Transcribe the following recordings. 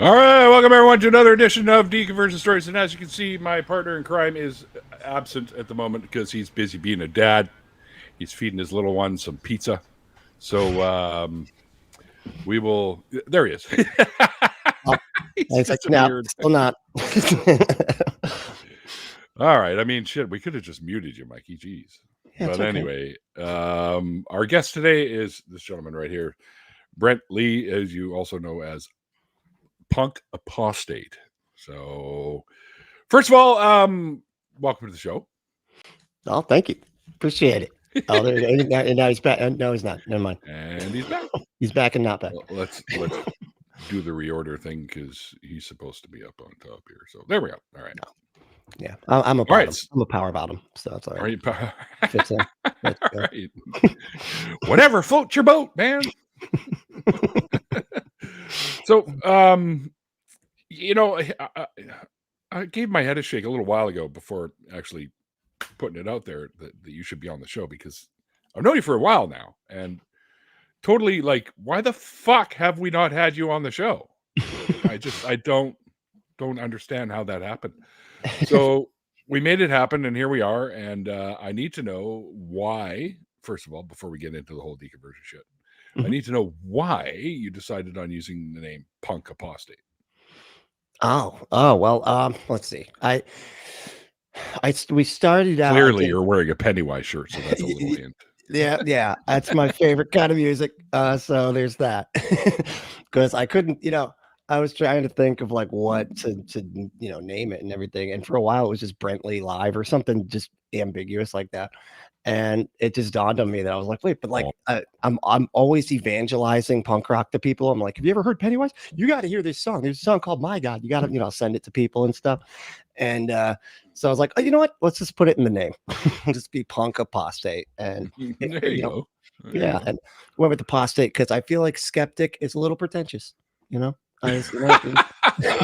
All right, welcome everyone to another edition of Deconversion Stories. And as you can see, my partner in crime is absent at the moment because he's busy being a dad. He's feeding his little one some pizza. So we will. There he is. Oh, it's like, no, still not. All right. I mean, shit, we could have just muted you, Mikey. Jeez. Yeah, but okay. Anyway, our guest today is this gentleman right here, Brent Lee, as you also know as Punk Apostate. So, first of all, welcome to the show. Oh, thank you. Appreciate it. Oh, and now he's back. No, he's not. Never mind. And he's back. He's back and not back. Well, let's do the reorder thing because he's supposed to be up on top here. So there we go. All right. No. Yeah, I'm a All right. I'm a power bottom, so that's all right. Fits in. All right. Whatever floats your boat, man. So, you know, I gave my head a shake a little while ago before actually putting it out there that you should be on the show because I've known you for a while now and totally like, why the fuck have we not had you on the show? I don't understand how that happened. So we made it happen and here we are. And I need to know why, first of all, before we get into the whole deconversion shit, I need to know why you decided on using the name Punk Apostate. Oh, well, let's see. We started out. Clearly, you're wearing a Pennywise shirt, so that's a little hint. Yeah, that's my favorite kind of music. So there's that. Because I couldn't, I was trying to think of like what to name it and everything. And for a while, it was just Brent Lee Live or something just ambiguous like that. And it just dawned on me that I was like, wait, but like I'm always evangelizing punk rock to people. I'm like, have you ever heard Pennywise? You got to hear this song. There's a song called My God. You got to, send it to people and stuff. And so I was like, oh, you know what? Let's just put it in the name. Just be Punk Apostate. And there you go. Yeah. And went with Apostate because I feel like skeptic is a little pretentious, I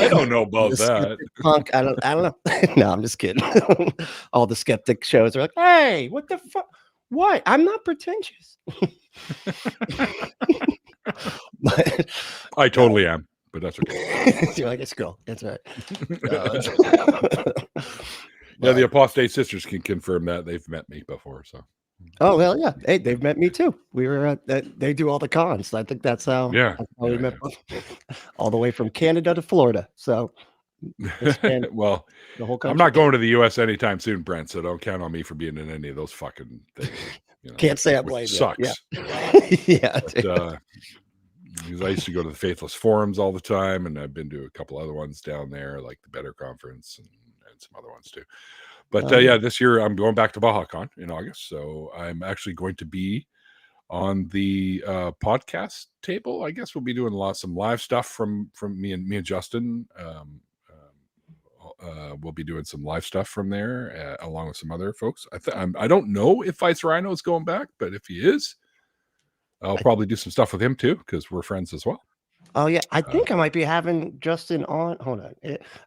don't know about that. Punk, I don't know. No, I'm just kidding. All the skeptic shows are like, hey, what the fuck? Why? I'm not pretentious. I totally am, but that's okay. You're like, it's cool. That's right. Yeah, the Apostate sisters can confirm that. They've met me before, so. Oh, well, yeah. Hey, they've met me too. We were they do all the cons. I think that's how, we met all the way from Canada to Florida. So well, the whole country. I'm not going to the US anytime soon, Brent, so don't count on me for being in any of those fucking things. Can't say I blame you. Sucks. Yeah. But, because I used to go to the Faithless Forums all the time, and I've been to a couple other ones down there, like the Better Conference and some other ones too. But this year I'm going back to BajaCon in August, so I'm actually going to be on the podcast table. I guess we'll be doing some live stuff from me and Justin. We'll be doing some live stuff from there along with some other folks. I don't know if Vice Rhino is going back, but if he is, I'll probably do some stuff with him too because we're friends as well. Oh, yeah. I think I might be having Justin on. Hold on.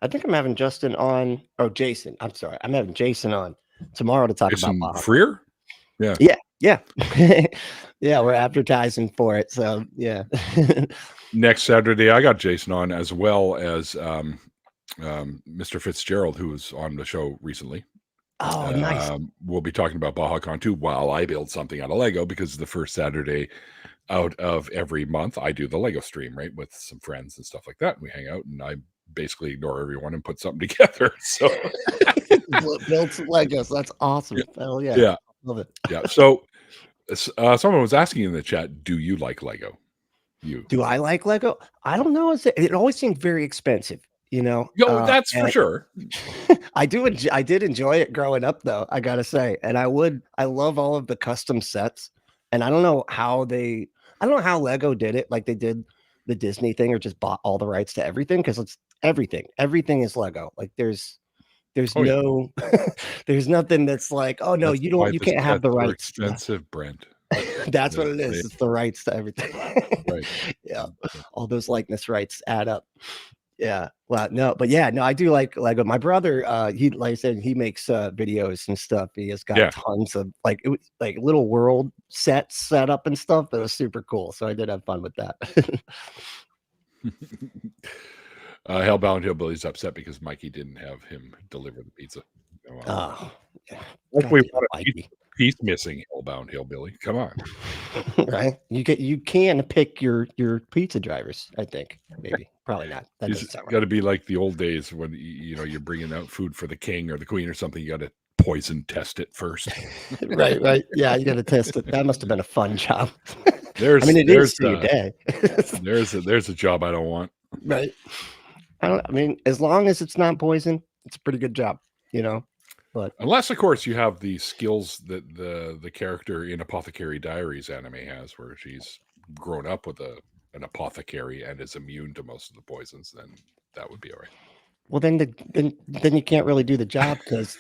I think I'm having Justin on. Oh, Jason. I'm sorry. I'm having Jason on tomorrow to talk about Bob. Freer? Yeah. Yeah. Yeah. We're advertising for it. So, yeah. Next Saturday, I got Jason on as well as Mr. Fitzgerald, who was on the show recently. Oh, nice. We'll be talking about BajaCon too while I build something out of Lego because the first Saturday out of every month I do the Lego stream, right, with some friends and stuff like that, and we hang out and I basically ignore everyone and put something together. So build some Legos. That's awesome. Hell yeah. Yeah. Love it. Yeah. So someone was asking in the chat, do you like Lego? Do I like Lego? I don't know. It always seemed very expensive, that's for sure. I did enjoy it growing up though, I gotta say. And I love all of the custom sets. And I don't know how Lego did it, like they did the Disney thing or just bought all the rights to everything, because it's everything. Everything is Lego. Like there's no there's nothing that's like, oh no, you can't have the rights. Expensive, Brent. That's what it is. It's the rights to everything. Right. Yeah. All those likeness rights add up. Yeah. Well, no, but yeah, no, I do like Lego. My brother, he, like I said, he makes videos and stuff. He has got tons of like little world sets set up and stuff that was super cool. So I did have fun with that. Hellbound Hillbilly's upset because Mikey didn't have him deliver the pizza. Oh, yeah. Hopefully, Goddamn Mikey. piece missing Hellbound Hillbilly. Come on, right? You can pick your pizza drivers. I think maybe probably not. That doesn't it's sound got right. to be like the old days when you're bringing out food for the king or the queen or something. You got to poison test it first. right. Yeah, you got to test it. That must have been a fun job. There's I mean, it is to your day. there's a job I don't want. Right. I mean, as long as it's not poison, it's a pretty good job, But unless, of course, you have the skills that the character in Apothecary Diaries anime has, where she's grown up with an apothecary and is immune to most of the poisons, then that would be all right. well, then you can't really do the job because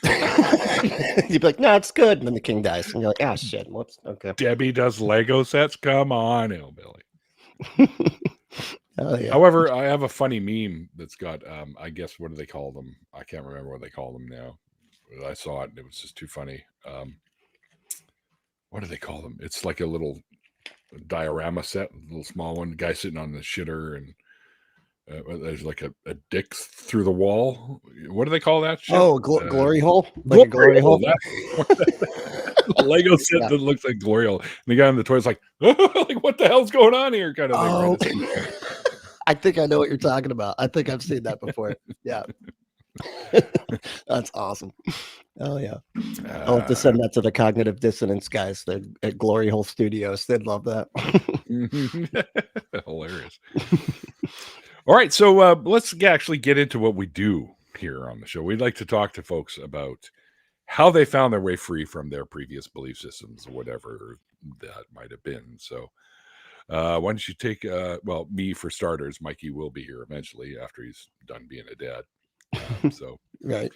you'd be like, no, it's good. And then the king dies, and you're like, ah, shit. Whoops. Okay. Debbie does Lego sets. Come on, Hillbilly. Oh, yeah. However, I have a funny meme that's got, I guess, what do they call them? I can't remember what they call them now. I saw it and it was just too funny. What do they call them? It's like a little diorama set, a little small one. The guy sitting on the shitter and there's like a dick through the wall. What do they call that shit? Oh, glory hole? Like a glory hole? A Lego set that looks like glory hole. And the guy on the toilet's like, like, what the hell's going on here? Kind of thing. Right? I think I know what you're talking about. I think I've seen that before. Yeah. That's awesome. Oh, yeah. I'll have to send that to the Cognitive Dissonance guys at Glory Hole Studios. They'd love that. Hilarious. All right, so let's actually get into what we do here on the show. We'd like to talk to folks about how they found their way free from their previous belief systems, whatever that might have been. So why don't you take, me for starters. Mikey will be here eventually after he's done being a dad. So right.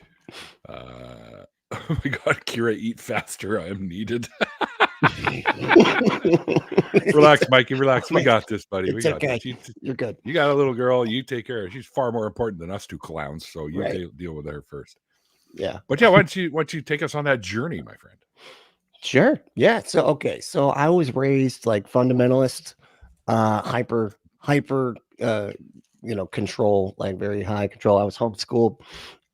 Oh my God, Kira, eat faster. I am needed. Relax, Mikey. Relax. We got this, buddy. It's we got okay. this. You're good. You got a little girl. You take care of her. She's far more important than us two clowns. So you deal with her first. Yeah. But yeah, why don't you take us on that journey, my friend? Sure. Yeah. So I was raised like fundamentalist, hyper, control, like very high control. I was homeschooled.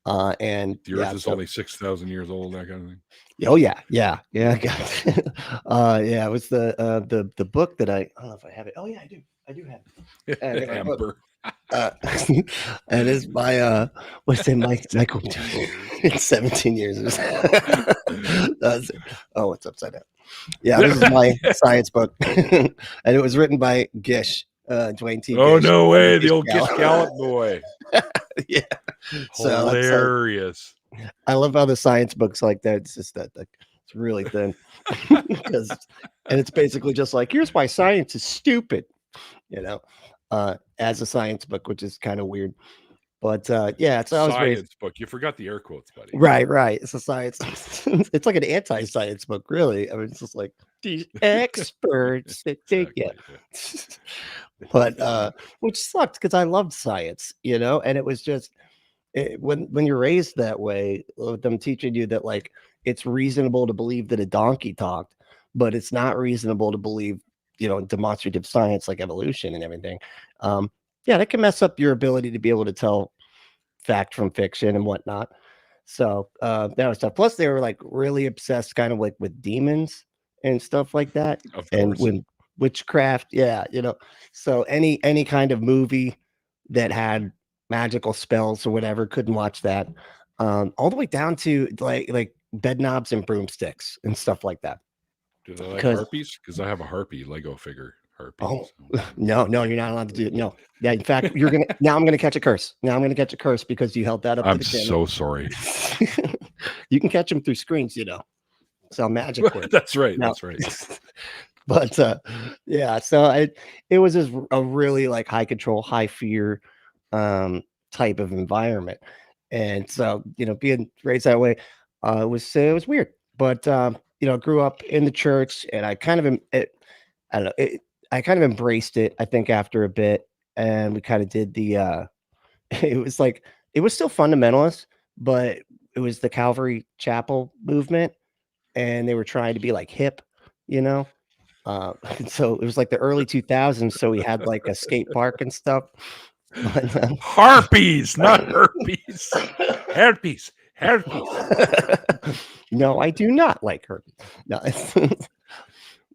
And the earth is only 6,000 years old, that kind of thing. Oh yeah. Yeah. It was the book that I don't know if I have it. Oh yeah, I do have it. Amber. And it's by what's it, Michael? It's 17 years. It's upside down. Yeah, this is my science book, and it was written by Gish, Dwayne T. Oh Gish. No way, the old Gish Gallup boy. Yeah, hilarious. I love how the science books like that. It's just that it's really thin, and it's basically just like, here's why science is stupid, as a science book, which is kind of weird. But it's a science book. You forgot the air quotes, buddy. Right. It's a science. It's like an anti-science book, really. I mean, it's just like the experts that take it. But which sucked because I loved science, and it was just when you're raised that way, with them teaching you that like it's reasonable to believe that a donkey talked, but it's not reasonable to believe, demonstrative science like evolution and everything. That can mess up your ability to be able to tell fact from fiction and whatnot. So that was tough. Plus, they were like really obsessed, kind of like with demons and stuff like that, and with witchcraft. Yeah, So any kind of movie that had magical spells or whatever, couldn't watch that. All the way down to like bed knobs and broomsticks and stuff like that. Do they like harpies? Because I have a harpy Lego figure. Oh no, you're not allowed to do it. No. Yeah, in fact, now I'm gonna catch a curse. Now I'm gonna catch a curse because you held that up. I'm so sorry. You can catch them through screens, So magic. That's right. That's right. But so it was just a really like high control, high fear type of environment. And so, being raised that way, it was weird. But grew up in the church, and I kind of I kind of embraced it, I think, after a bit, and we kind of did the it was still fundamentalist, but it was the Calvary Chapel movement, and they were trying to be like hip, so it was like the early 2000s, so we had like a skate park and stuff, But, Harpies, not herpes. Herpes. no, I do not like herpes. No,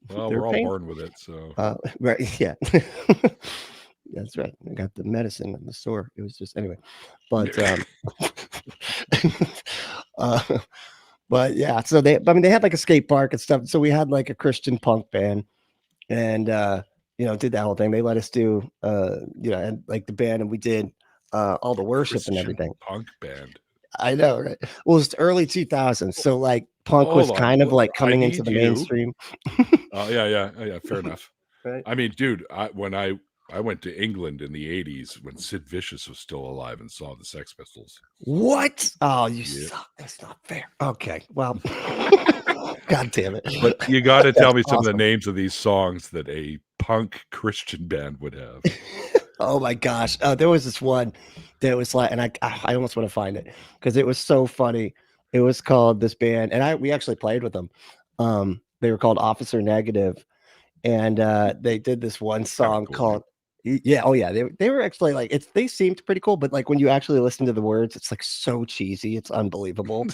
Well, they're we're all painful. born with it, so Right, yeah. That's right. I got the medicine in the store. It was just anyway. But uh but yeah, so they had like a skate park and stuff. So we had like a Christian punk band and did that whole thing. They let us do and like the band and we did all the worship and Christian everything. punk band. I know, right? Well, it's the early 2000s. So like punk was Hold on. kind of like I coming into need the you. mainstream. Oh, yeah. Fair enough. Right. I mean, dude, when I went to England in the 80s when Sid Vicious was still alive and saw the Sex Pistols. What? Oh, you Yeah. suck. That's not fair. Okay. Well, God damn it. But you got to tell me some of the awesome. names of these songs that a punk Christian band would have. Oh my gosh. There was this one that was like, and I almost want to find it because it was so funny. It was called this band, and we actually played with them. They were called Officer Negative, and they did this one song cool, called yeah, oh yeah, they were actually like they seemed pretty cool, but like when you actually listen to the words, it's like so cheesy, it's unbelievable.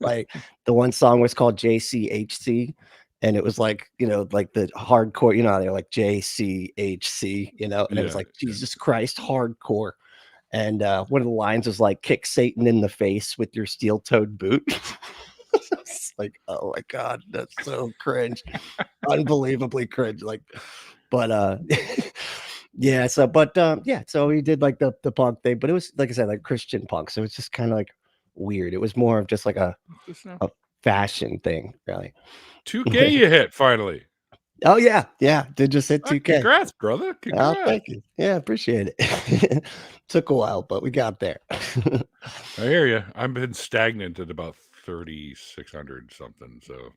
Like the one song was called JCHC, and it was like like the hardcore, they're like JCHC, and it was like Jesus Christ hardcore. And one of the lines was like, "Kick Satan in the face with your steel-toed boot." It's like, oh my god, that's so cringe, unbelievably cringe. Like, but yeah. So, so we did like the punk thing, but it was like I said, like Christian punk. So it's just kind of like weird. It was more of just like a fashion thing, really. 2K you hit finally. Oh yeah, did just hit 2K. Congrats, brother. Congrats. Oh, thank you. Yeah, appreciate it. Took a while, but we got there. I hear you. I've been stagnant at about 3,600 something. So.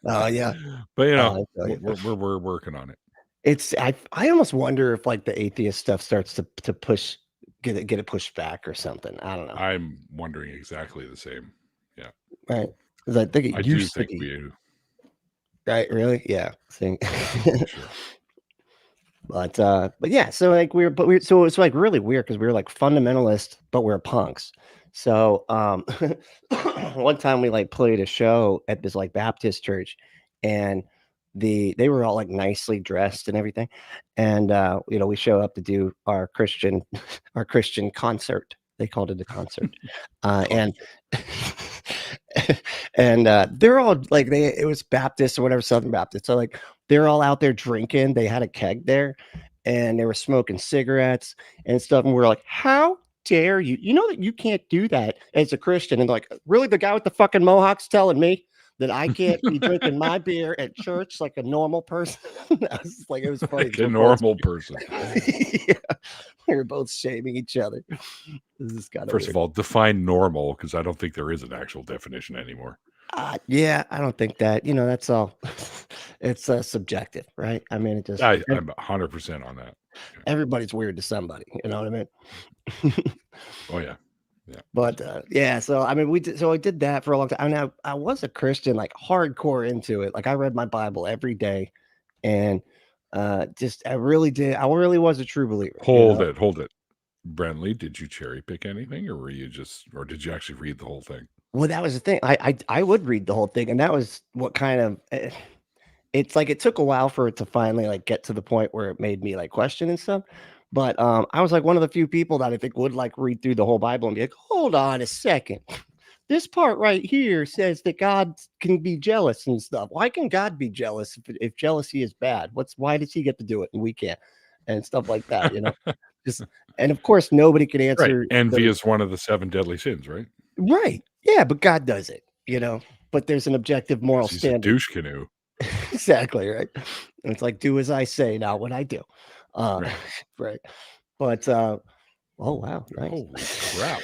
Oh yeah, but we're working on it. It's I almost wonder if like the atheist stuff starts to push get it pushed back or something. I don't know. I'm wondering exactly the same. Yeah. Right. Because I think it used to be. We do. Right, really? Yeah. Sure. But yeah, so like so it's like really weird because we were like fundamentalists, but we're punks. So one time we like played a show at this like Baptist church, and they were all like nicely dressed and everything, and we show up to do our Christian concert. They called it a concert, and and they're all like it was Baptist or whatever, Southern Baptist. So like they're all out there drinking. They had a keg there, and they were smoking cigarettes and stuff. And we were like, "How dare you? You know that you can't do that as a Christian." And like, really, the guy with the fucking mohawk's telling me that I can't be drinking my beer at church like a normal person. I was like, it was funny. Like a normal person. Yeah, we were both shaming each other. This is kind of First of all, define normal, because I don't think there is an actual definition anymore. Yeah, I don't think that. That's all. It's subjective, right? I mean, it just. I'm 100% on that. Yeah. Everybody's weird to somebody. You know what I mean? Oh yeah. Yeah. But yeah, so I mean, I did that for a long time. I mean, I was a Christian, like hardcore into it. Like I read my Bible every day, and I really did. I really was a true believer. Hold it. Brentley, did you cherry pick anything, or did you actually read the whole thing? Well, that was the thing. I would read the whole thing, and that was what kind of. It's like it took a while for it to finally like get to the point where it made me like question and stuff. But I was like one of the few people that I think would like read through the whole Bible and be like, hold on a second. This part right here says that God can be jealous and stuff. Why can God be jealous if jealousy is bad? Why does he get to do it and we can't? And stuff like that, and of course nobody can answer. Right. Envy is one of the 7 deadly sins, right? Right. Yeah, but God does it, but there's an objective moral standard. A douche canoe. Exactly, right. And it's like, do as I say, not what I do. Right. But oh wow, nice. Holy crap.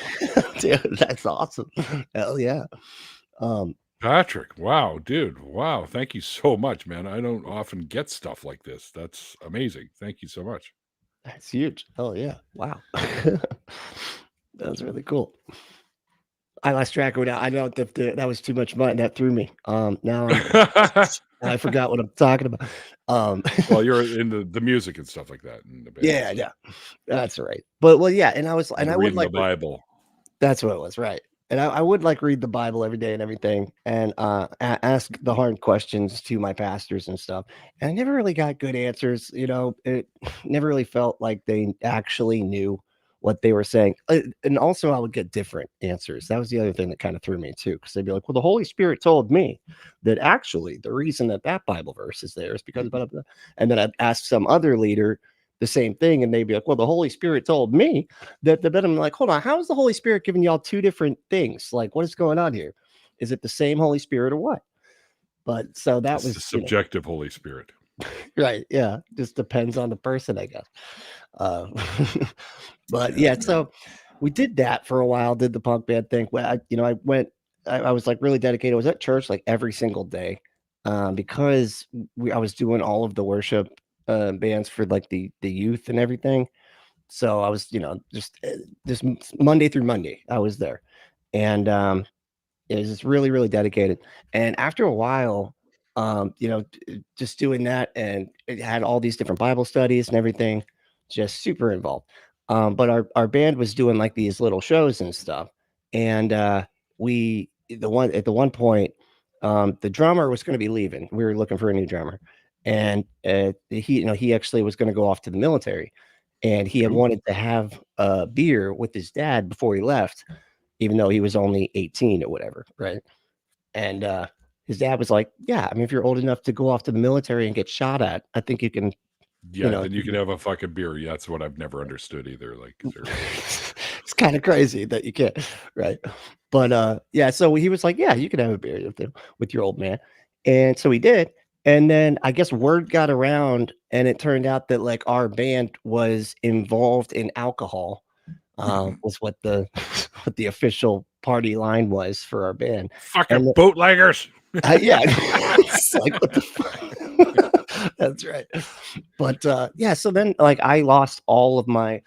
Dude, that's awesome. Hell yeah. Patrick, wow, dude. Wow. Thank you so much, man. I don't often get stuff like this. That's amazing. Thank you so much. That's huge. Oh yeah. Wow. That's really cool. I lost track of it. I know that was too much fun. That threw me. Now I forgot what I'm talking about. Well, you're into the music and stuff like that in the band. Yeah, so. yeah, that's right. But well, yeah, and I was, and And I would reading the like, Bible. that's what it was, right? And I would like read the Bible every day and everything, and ask the hard questions to my pastors and stuff. And I never really got good answers. You know, it never really felt like they actually knew what they were saying. And also, I would get different answers. That was the other thing that kind of threw me too, because they'd be like, "Well, the Holy Spirit told me that actually the reason that that Bible verse is there is because blah, blah, blah." And then I'd ask some other leader the same thing, and they'd be like, "Well, the Holy Spirit told me that." But I'm like, hold on, how is the Holy Spirit giving y'all two different things? Like, what is going on here? Is it the same Holy Spirit or what? But so that It's the was, subjective Holy Spirit. right. Yeah. Just depends on the person, I guess. Uh, but Yeah. so we did that for a while, did the punk band thing. Well, I went, I was like really dedicated. I was at church like every single day, because I was doing all of the worship bands for like the youth and everything. So I was, just Monday through Monday, I was there. And it was just really, really dedicated. And after a while, just doing that, and it had all these different Bible studies and everything, just super involved. But our band was doing like these little shows and stuff. And we at the one point, the drummer was going to be leaving. We were looking for a new drummer. And he actually was going to go off to the military, and he had Cool. wanted to have a beer with his dad before he left, even though he was only 18 or whatever, right? And his dad was like, "Yeah, I mean, if you're old enough to go off to the military and get shot at, I think you can, Yeah, then you can have a fucking beer. Yeah, that's what I've never understood either. Like, it's kind of crazy that you can't, right?" But yeah, so he was like, "Yeah, you can have a beer with your old man," and so he did. And then I guess word got around, and it turned out that like our band was involved in alcohol. Was what the what the official party line was for our band. fucking And bootleggers. yeah, it's like, what the fuck? That's right. But yeah, so then like I lost all of my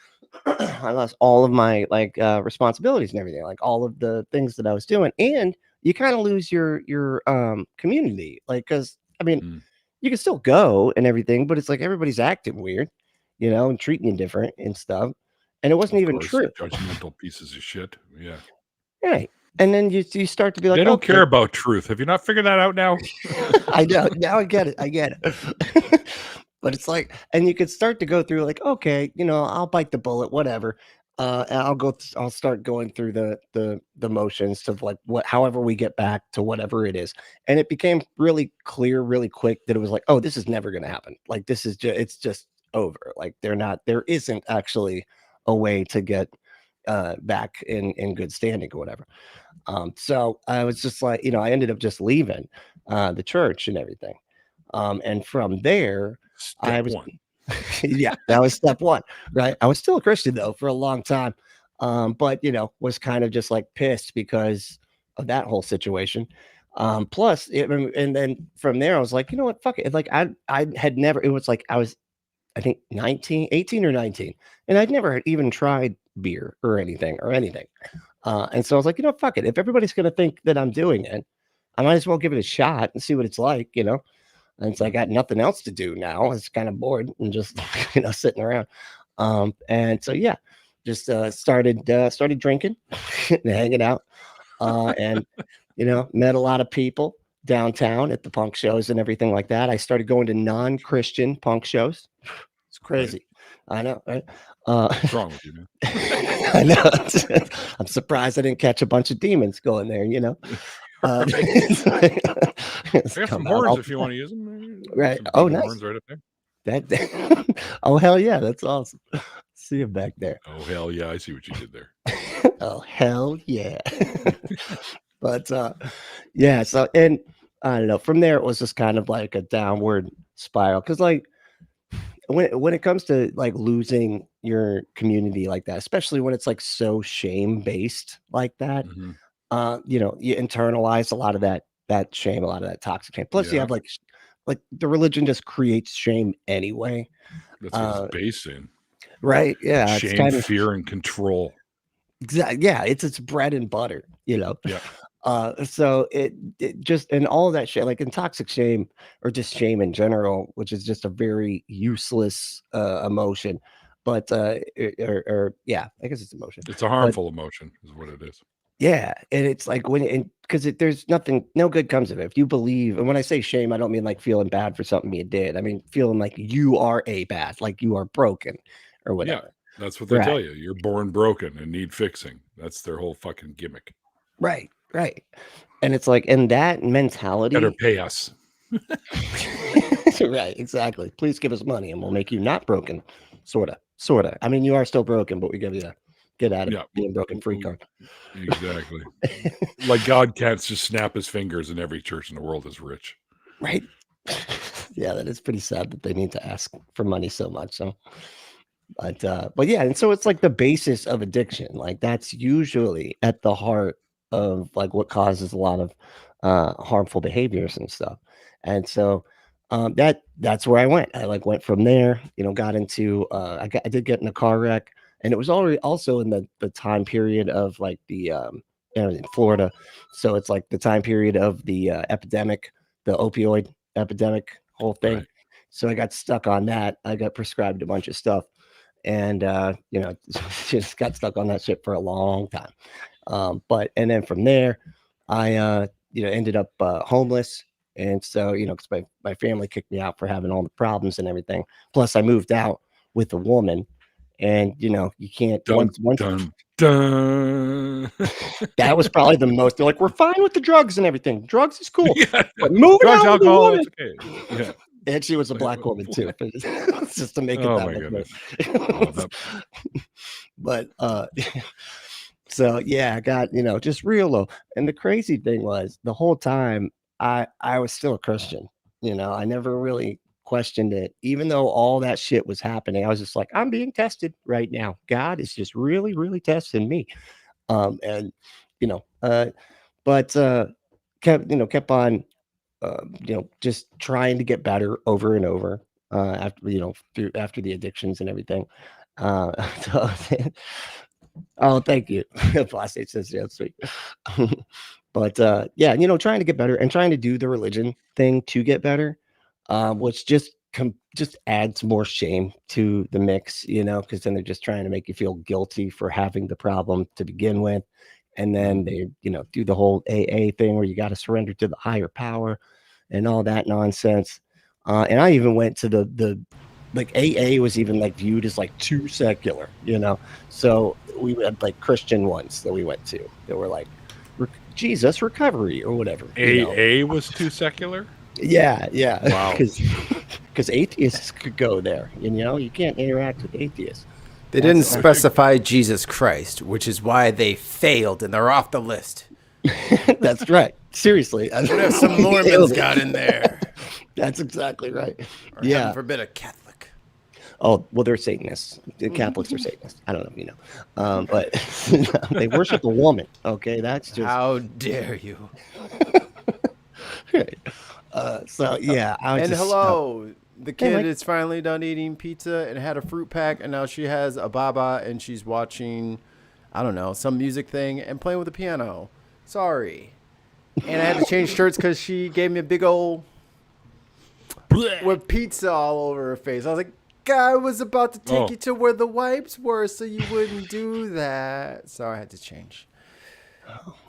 I lost all of my like responsibilities and everything, like all of the things that I was doing. And you kind of lose your community, like, because I mean, Mm. you can still go and everything, but it's like everybody's acting weird, and treating you different and stuff. And it wasn't Of even course, true. judgmental pieces of shit. Yeah. Right. And then you start to be like, They don't okay. care about truth. Have you not figured that out now? I know. Now I get it. I get it. But it's like, and you could start to go through like, okay, I'll bite the bullet, whatever. And I'll start going through the motions of like however we get back to whatever it is. And it became really clear really quick that it was like, oh, this is never going to happen. Like, this is it's just over. Like, there isn't actually a way to get back in good standing or whatever. So I was just like, I ended up just leaving the church and everything. And from there, I Step was, one. yeah, that was step one, right? I was still a Christian though for a long time. But was kind of just like pissed because of that whole situation. Plus, and then from there, I was like, you know what, fuck it. Like I had never, it was like I was, I think 18 or 19, and I'd never even tried beer or anything. And so I was like, fuck it. If everybody's going to think that I'm doing it, I might as well give it a shot and see what it's like. And it's like I got nothing else to do now. I was kind of bored and just, sitting around. And so, yeah, just started drinking and hanging out, and, met a lot of people downtown at the punk shows and everything like that. I started going to non-Christian punk shows. It's crazy. Right. I know, right? What's wrong with you, man? I know. I'm surprised I didn't catch a bunch of demons going there, Right. I got some horns if you want to use them. Right. Some Oh, demon nice. horns right up there. That oh, hell yeah, that's awesome. See him back there. Oh, hell yeah, I see what you did there. Oh, hell yeah. But yeah, so, and I don't know, from there it was just kind of like a downward spiral, because like when it comes to like losing your community like that, especially when it's like so shame based like that, Mhm. You internalize a lot of that shame, a lot of that toxic shame. Plus, you Yeah. have like the religion just creates shame anyway. That's what it's based in. Right? Yeah, it's Shame, kind of, fear, and control. yeah. It's bread and butter. Yeah. So it just, and all of that shit, like in toxic shame or just shame in general, which is just a very useless emotion. But or yeah, I guess it's emotion. It's a But harmful emotion, is what it is. yeah, and it's like when, because there's nothing, no good comes of it. If you believe, and when I say shame, I don't mean like feeling bad for something you did. I mean feeling like you are a bad, like you are broken or Yeah, whatever. that's what they Right. tell you. You're born broken and need fixing. That's their whole fucking gimmick. Right. Right. And it's like, and that Better mentality. pay us. Right, exactly. Please give us money and we'll make you not broken. Sorta. I mean, you are still broken, but we give you a get out of Yeah, being broken free card. exactly. Like God can't just snap his fingers and every church in the world is rich. Right. Yeah, that is pretty sad that they need to ask for money so much. So, but yeah, and so it's like the basis of addiction. Like that's usually at the heart of like what causes a lot of harmful behaviors and stuff. And so that's where I went. I like went from there, got into I did get in a car wreck, and it was already also in the time period of like the in Florida. So it's like the time period of the epidemic, the opioid epidemic, whole thing. Right. So I got stuck on that. I got prescribed a bunch of stuff, and just got stuck on that shit for a long time. But and then from there, I ended up homeless. And so, because my family kicked me out for having all the problems and everything. Plus, I moved out with a woman, and you can't Dun, once dun, dun. that was probably the most. They're like, we're fine with the drugs and everything. Drugs is cool, Yeah. but moving Drugs, out with a alcohol, woman. it's okay. Yeah. And she was a Like, black woman too, just to make it Oh that my much goodness. better. But so yeah, I got just real low. And the crazy thing was the whole time I was still a Christian. I never really questioned it, even though all that shit was happening. I was just like, I'm being tested right now. God is just really, really testing me. And you know, but kept on just trying to get better over and over after the addictions and everything. So, oh, thank you. Apostate says, yeah, sweet. But yeah, trying to get better and trying to do the religion thing to get better, which just adds more shame to the mix, because then they're just trying to make you feel guilty for having the problem to begin with. And then they, do the whole AA thing where you got to surrender to the higher power and all that nonsense. And I even went to the like AA was even like viewed as like too secular, So we had like Christian ones that we went to that were like Jesus recovery or whatever. AA was too secular? Yeah. Wow. Because atheists could go there, you can't interact with atheists. They didn't specify Jesus Christ, which is why they failed and they're off the list. That's right. Seriously. What if some Mormons got in there? That's exactly right. Or Yeah. heaven forbid a Catholic. Oh, well, they're Satanists. The Catholics are Satanists. I don't know if you know. But they worship a woman. Okay, that's just... How dare you? Right. So, yeah. Hello. The kid Mike. is finally done eating pizza and had a fruit pack, and now she has a baba, and she's watching, I don't know, some music thing and playing with the piano. Sorry. And I had to change shirts because she gave me a big old... with pizza all over her face. I was like, I was about to take you to where the wipes were so you wouldn't do that. So I had to change.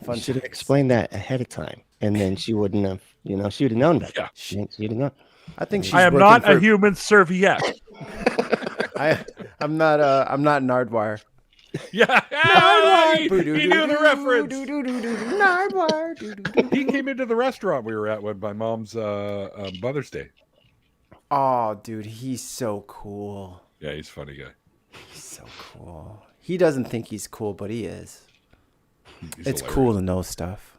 Fun. Should have explained that ahead of time, and then she wouldn't have, she would have known better. Yeah. She'd have known. I think she's I am not a human serviette. I'm not Nardwire. Yeah. He knew the reference. Nardwire. He came into the restaurant we were at with my mom's Mother's Day. Oh, dude, he's so cool. Yeah, he's a funny guy. He's so cool. He doesn't think he's cool, but he is. It's hilarious. cool to know stuff.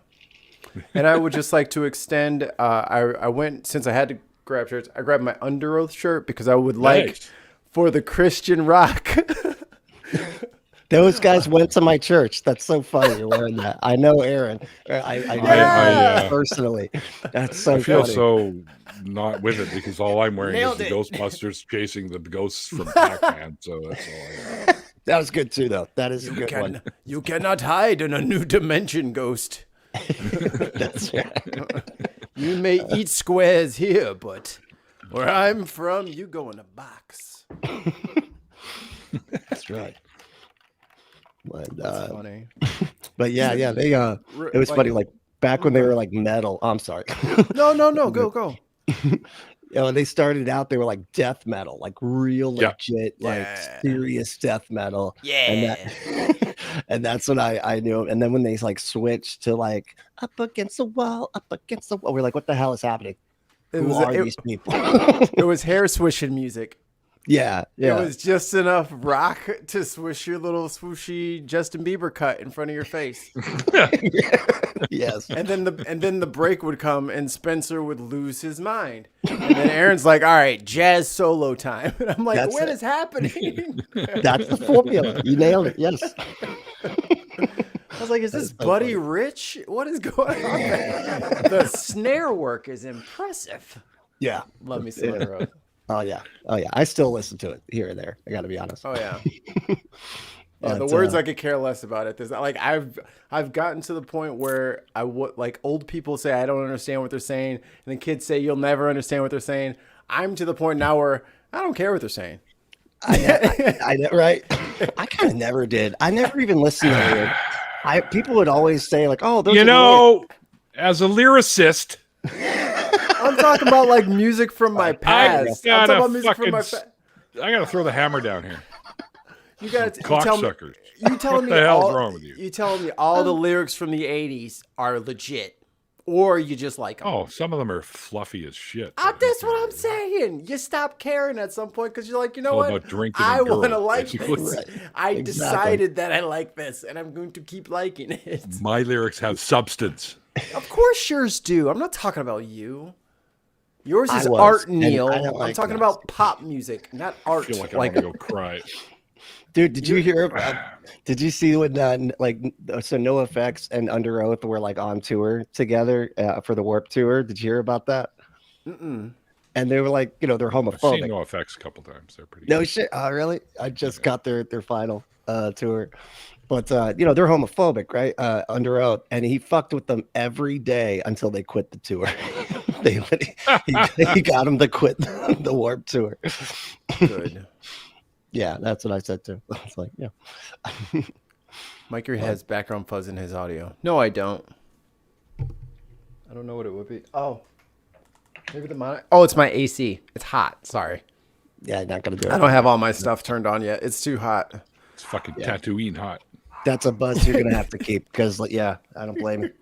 And I would just like to extend, I went, since I had to grab shirts, I grabbed my Under Oath shirt because I would like for the Christian rock. Those guys went to my church. That's so funny. You're wearing that. I know Aaron. I personally. That's so I feel funny. so not with it because all I'm wearing Nailed is the it. Ghostbusters chasing the ghosts from Pac-Man. So that's all I got. That was good too, though. That is a good one. You cannot hide in a new dimension, ghost. That's right. You may eat squares here, but where I'm from, you go in a box. That's right. But, That's funny. But yeah, they it was funny, like back when they were like metal. Oh, I'm sorry. No, go. You know, they started out, they were like death metal, like real legit, like Yeah. serious death metal. Yeah. And that's when I knew. And then when they like switched to like up against the wall, we're like, what the hell is happening? Who are these people? It was hair swishing music. Yeah. It was just enough rock to swish your little swooshy Justin Bieber cut in front of your face. Yes. And then the break would come and Spencer would lose his mind. And then Aaron's like, all right, jazz solo time. And I'm like, what is happening? That's the formula. You nailed it. Yes. I was like, is this Buddy Rich? What is going on there? The snare work is impressive. Yeah. Love me some Rose. Oh yeah. I still listen to it here and there. I got to be honest. Oh yeah. Yeah, the words I could care less about it. There's like I've gotten to the point where I would like old people say I don't understand what they're saying, and then kids say you'll never understand what they're saying. I'm to the point now where I don't care what they're saying. I know, right? I kind of never did. I never even listened to it. People would always say like, "Oh, those as a lyricist." I'm talking about like music from my past. I'm talking about music from my past. I gotta throw the hammer down here. You got cocksuckers. You telling me what the hell's wrong with you? You telling me all the lyrics from the '80s are legit, or you just like them? Oh, some of them are fluffy as shit. That's what I'm saying. You stop caring at some point because you're like, you know all what? about drinking I and want to girls, like basically. this. Right. I Exactly. decided that I like this, and I'm going to keep liking it. My lyrics have substance. Of course, yours do. I'm not talking about you. Yours is was, art, and Neil. I don't I'm like talking that. about pop music, not I art. feel like I want to go cry. Dude, did you hear about? Did you see when so NoFX and Under Oath were like on tour together for the Warped Tour? Did you hear about that? Mm-mm. And they were like, they're I've seen homophobic. NoFX a couple times. They're pretty No good. shit. Oh, really? I just got their final tour. But they're homophobic, right? Under Oath, and he fucked with them every day until they quit the tour. he got them to quit the Warped Tour. Good. Yeah, that's what I said too. It's like, yeah. Mike has background fuzz in his audio. No, I don't. I don't know what it would be. Oh, maybe the monitor. Oh, it's my AC. It's hot. Sorry. Yeah, not gonna do it. I don't have all my stuff turned on yet. It's too hot. It's fucking Tatooine hot. That's a buzz you're gonna have to keep because, I don't blame you.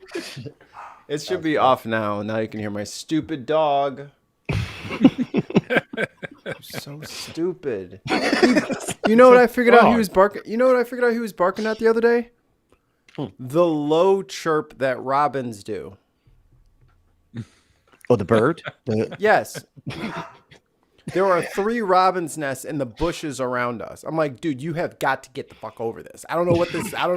It should be off now. Now you can hear my stupid dog. So stupid. You know what I figured out he was barking? You know what I figured out he was barking at the other day? The low chirp that robins do. Oh, the bird? Yes. There are 3 robins' nests in the bushes around us. I'm like, dude, you have got to get the fuck over this. I don't know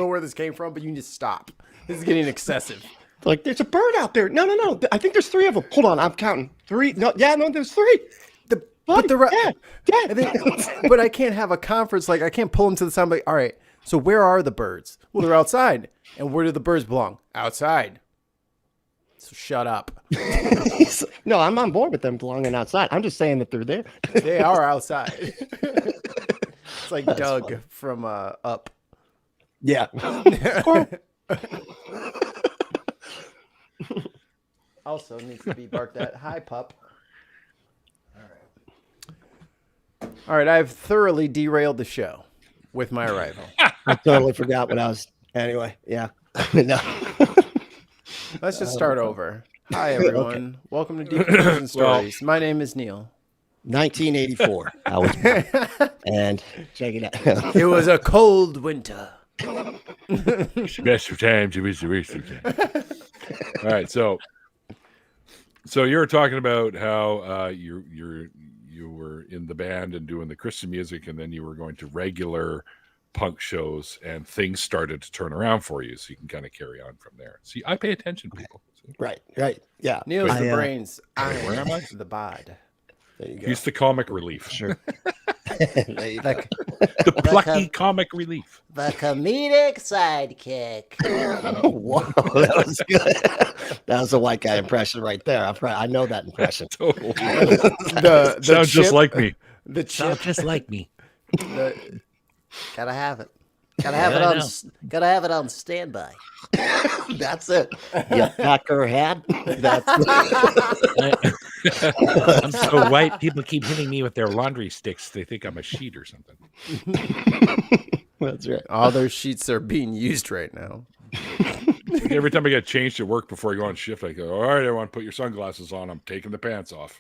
where this came from, but you need to stop. This is getting excessive. Like, there's a bird out there. No. I think there's 3 of them. Hold on, I'm counting. 3. No, there's 3. But I can't have a conference. Like, I can't pull them to the side. Like, all right, so where are the birds? Well, they're outside. And where do the birds belong? Outside. So shut up. No, I'm on board with them belonging outside. I'm just saying that they're there. They are outside. It's like that's Doug funny. From Up. Yeah. Also needs to be barked at. Hi, pup. All right, I've thoroughly derailed the show with my arrival. I totally forgot what I was. Anyway, yeah. No. Let's just start over. Hi, everyone. Okay. Welcome to Deconversion Stories. My name is Neil. 1984. I was born. And check it out. It was a cold winter. Best of times, it was the worst of times. All right, so you were talking about how you were in the band and doing the Christian music, and then you were going to regular punk shows, and things started to turn around for you, so you can kind of carry on from there. See, I pay attention, people. Right, yeah. Neil's the brains. Where am I? The bod. There you go. He's the comic relief. Sure. The plucky comic relief. The comedic sidekick. Whoa, that was good. That was a white guy impression right there. I know that impression. Totally. The Sounds just chip- like me. the chip. just like me. Gotta have it. Gotta have it on standby. That's it. You fucker had. That's I'm so white. People keep hitting me with their laundry sticks. They think I'm a sheet or something. That's right. All those sheets are being used right now. Every time I get changed at work before I go on shift, I go, all right, everyone, put your sunglasses on. I'm taking the pants off.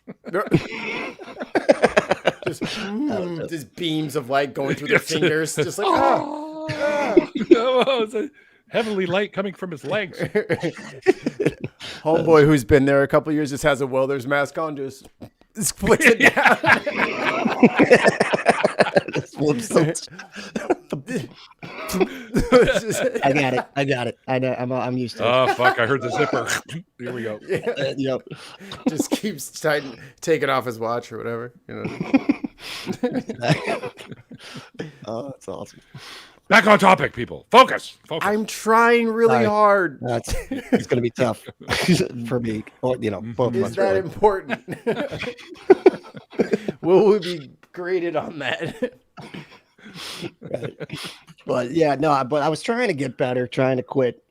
Just beams of light going through their fingers, just like Oh, it's a heavenly light coming from his legs. homeboy who's been there a couple years just has a welder's mask on, just flicks it down. I got it. I know. I'm used to it. Oh, fuck. I heard the zipper. Here we go. Yep. Just keeps taking off his watch or whatever. Oh, that's awesome. Back on topic, people. Focus. I'm trying really hard. It's gonna be tough for me. Or both of Is us. that Really. important? Will we be graded on that? Right. But yeah, no. But I was trying to get better, trying to quit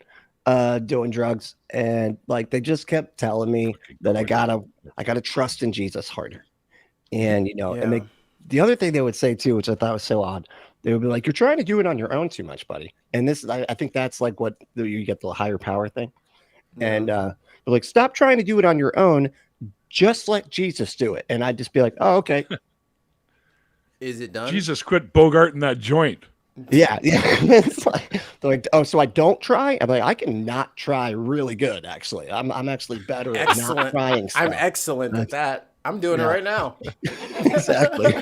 doing drugs, and like they just kept telling me that I gotta trust in Jesus harder, and and the other thing they would say too, which I thought was so odd. They would be like, "You're trying to do it on your own too much, buddy." And this, I think that's like what you get the higher power thing. And they're like, "Stop trying to do it on your own. Just let Jesus do it." And I'd just be like, "Oh, okay." Is it done? Jesus, quit bogarting that joint. Yeah. It's like, they're like, "Oh, so I don't try?" I'm like, "I can not try really good. Actually, I'm actually better at not trying stuff." I'm excellent at that. I'm doing it right now. Exactly.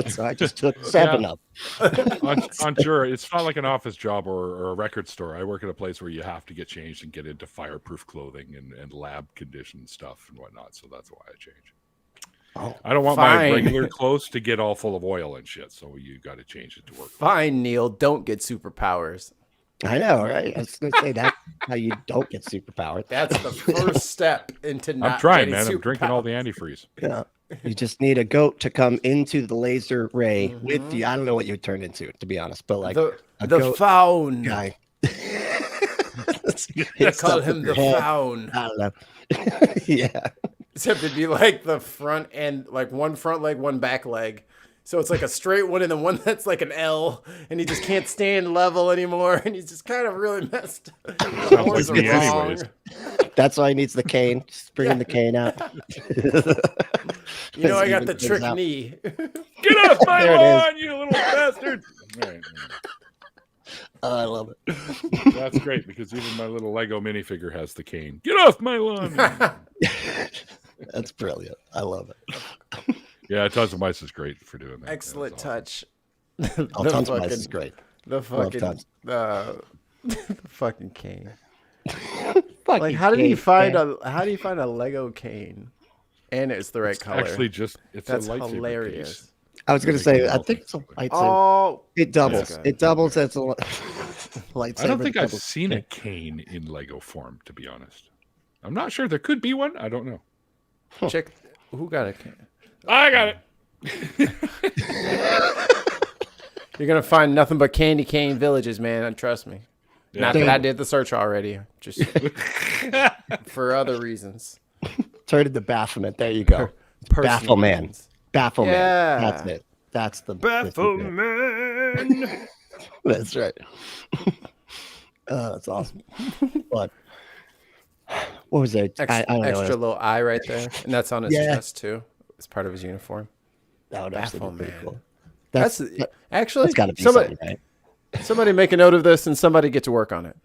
So I just took 7 up. On sure, it's not like an office job or a record store. I work at a place where you have to get changed and get into fireproof clothing and lab conditioned stuff and whatnot. So that's why I change. Oh, I don't want my regular clothes to get all full of oil and shit. So you got to change it to work. Fine, Neil. Don't get superpowers. I know, right? I was going to say that's how you don't get superpowered. That's the first step into not. I'm trying, getting man. I'm drinking all the superpowers. antifreeze. Yeah. You just need a goat to come into the laser ray with you. I don't know what you would turn into, to be honest, but like The goat faun. guy. They call him the faun. I don't know. Yeah. Except it'd be like the front and like one front leg, one back leg. So it's like a straight one and then one that's like an L, and he just can't stand level anymore, and he's just kind of really messed. Sounds like me anyways. That's why he needs the cane. Just bringing the cane out. You know, I got Even the things trick out. knee. Get off my There it is. lawn, you little bastard! All right. I love it. That's great because even my little Lego minifigure has the cane. Get off my lawn! That's brilliant. I love it. Yeah, Tons of Mice is great for doing that. Excellent That's touch. Oh, Tons of Mice is great. The fucking Tons. the fucking cane. Fuck Like, you, how do you cane, find man. a Lego cane, and it's the right awesome. color? Actually, it's That's a lightsaber hilarious. case. I was going to say, I think it's a lightsaber. Oh, It doubles. Yeah. It doubles as a lightsaber. I don't think I've doubles. seen a cane in Lego form, to be honest. I'm not sure. There could be one. I don't know. check. Who got a cane? I got it. You're gonna find nothing but candy cane villages, man. And trust me. Yeah. Not that I did the search already, just for other reasons. Turn into Baphomet. There you go. Personal Baffleman. reasons. Baffleman. Yeah. That's it. That's the Baffleman. That's right. That's awesome. But what was it? Extra, I don't know. extra little eye right there, and that's on his Yeah. chest too. It's part of his uniform. That would actually be pretty Baffleman. cool. That's actually That's got to be somebody. something, right? Somebody make a note of this, and somebody get to work on it.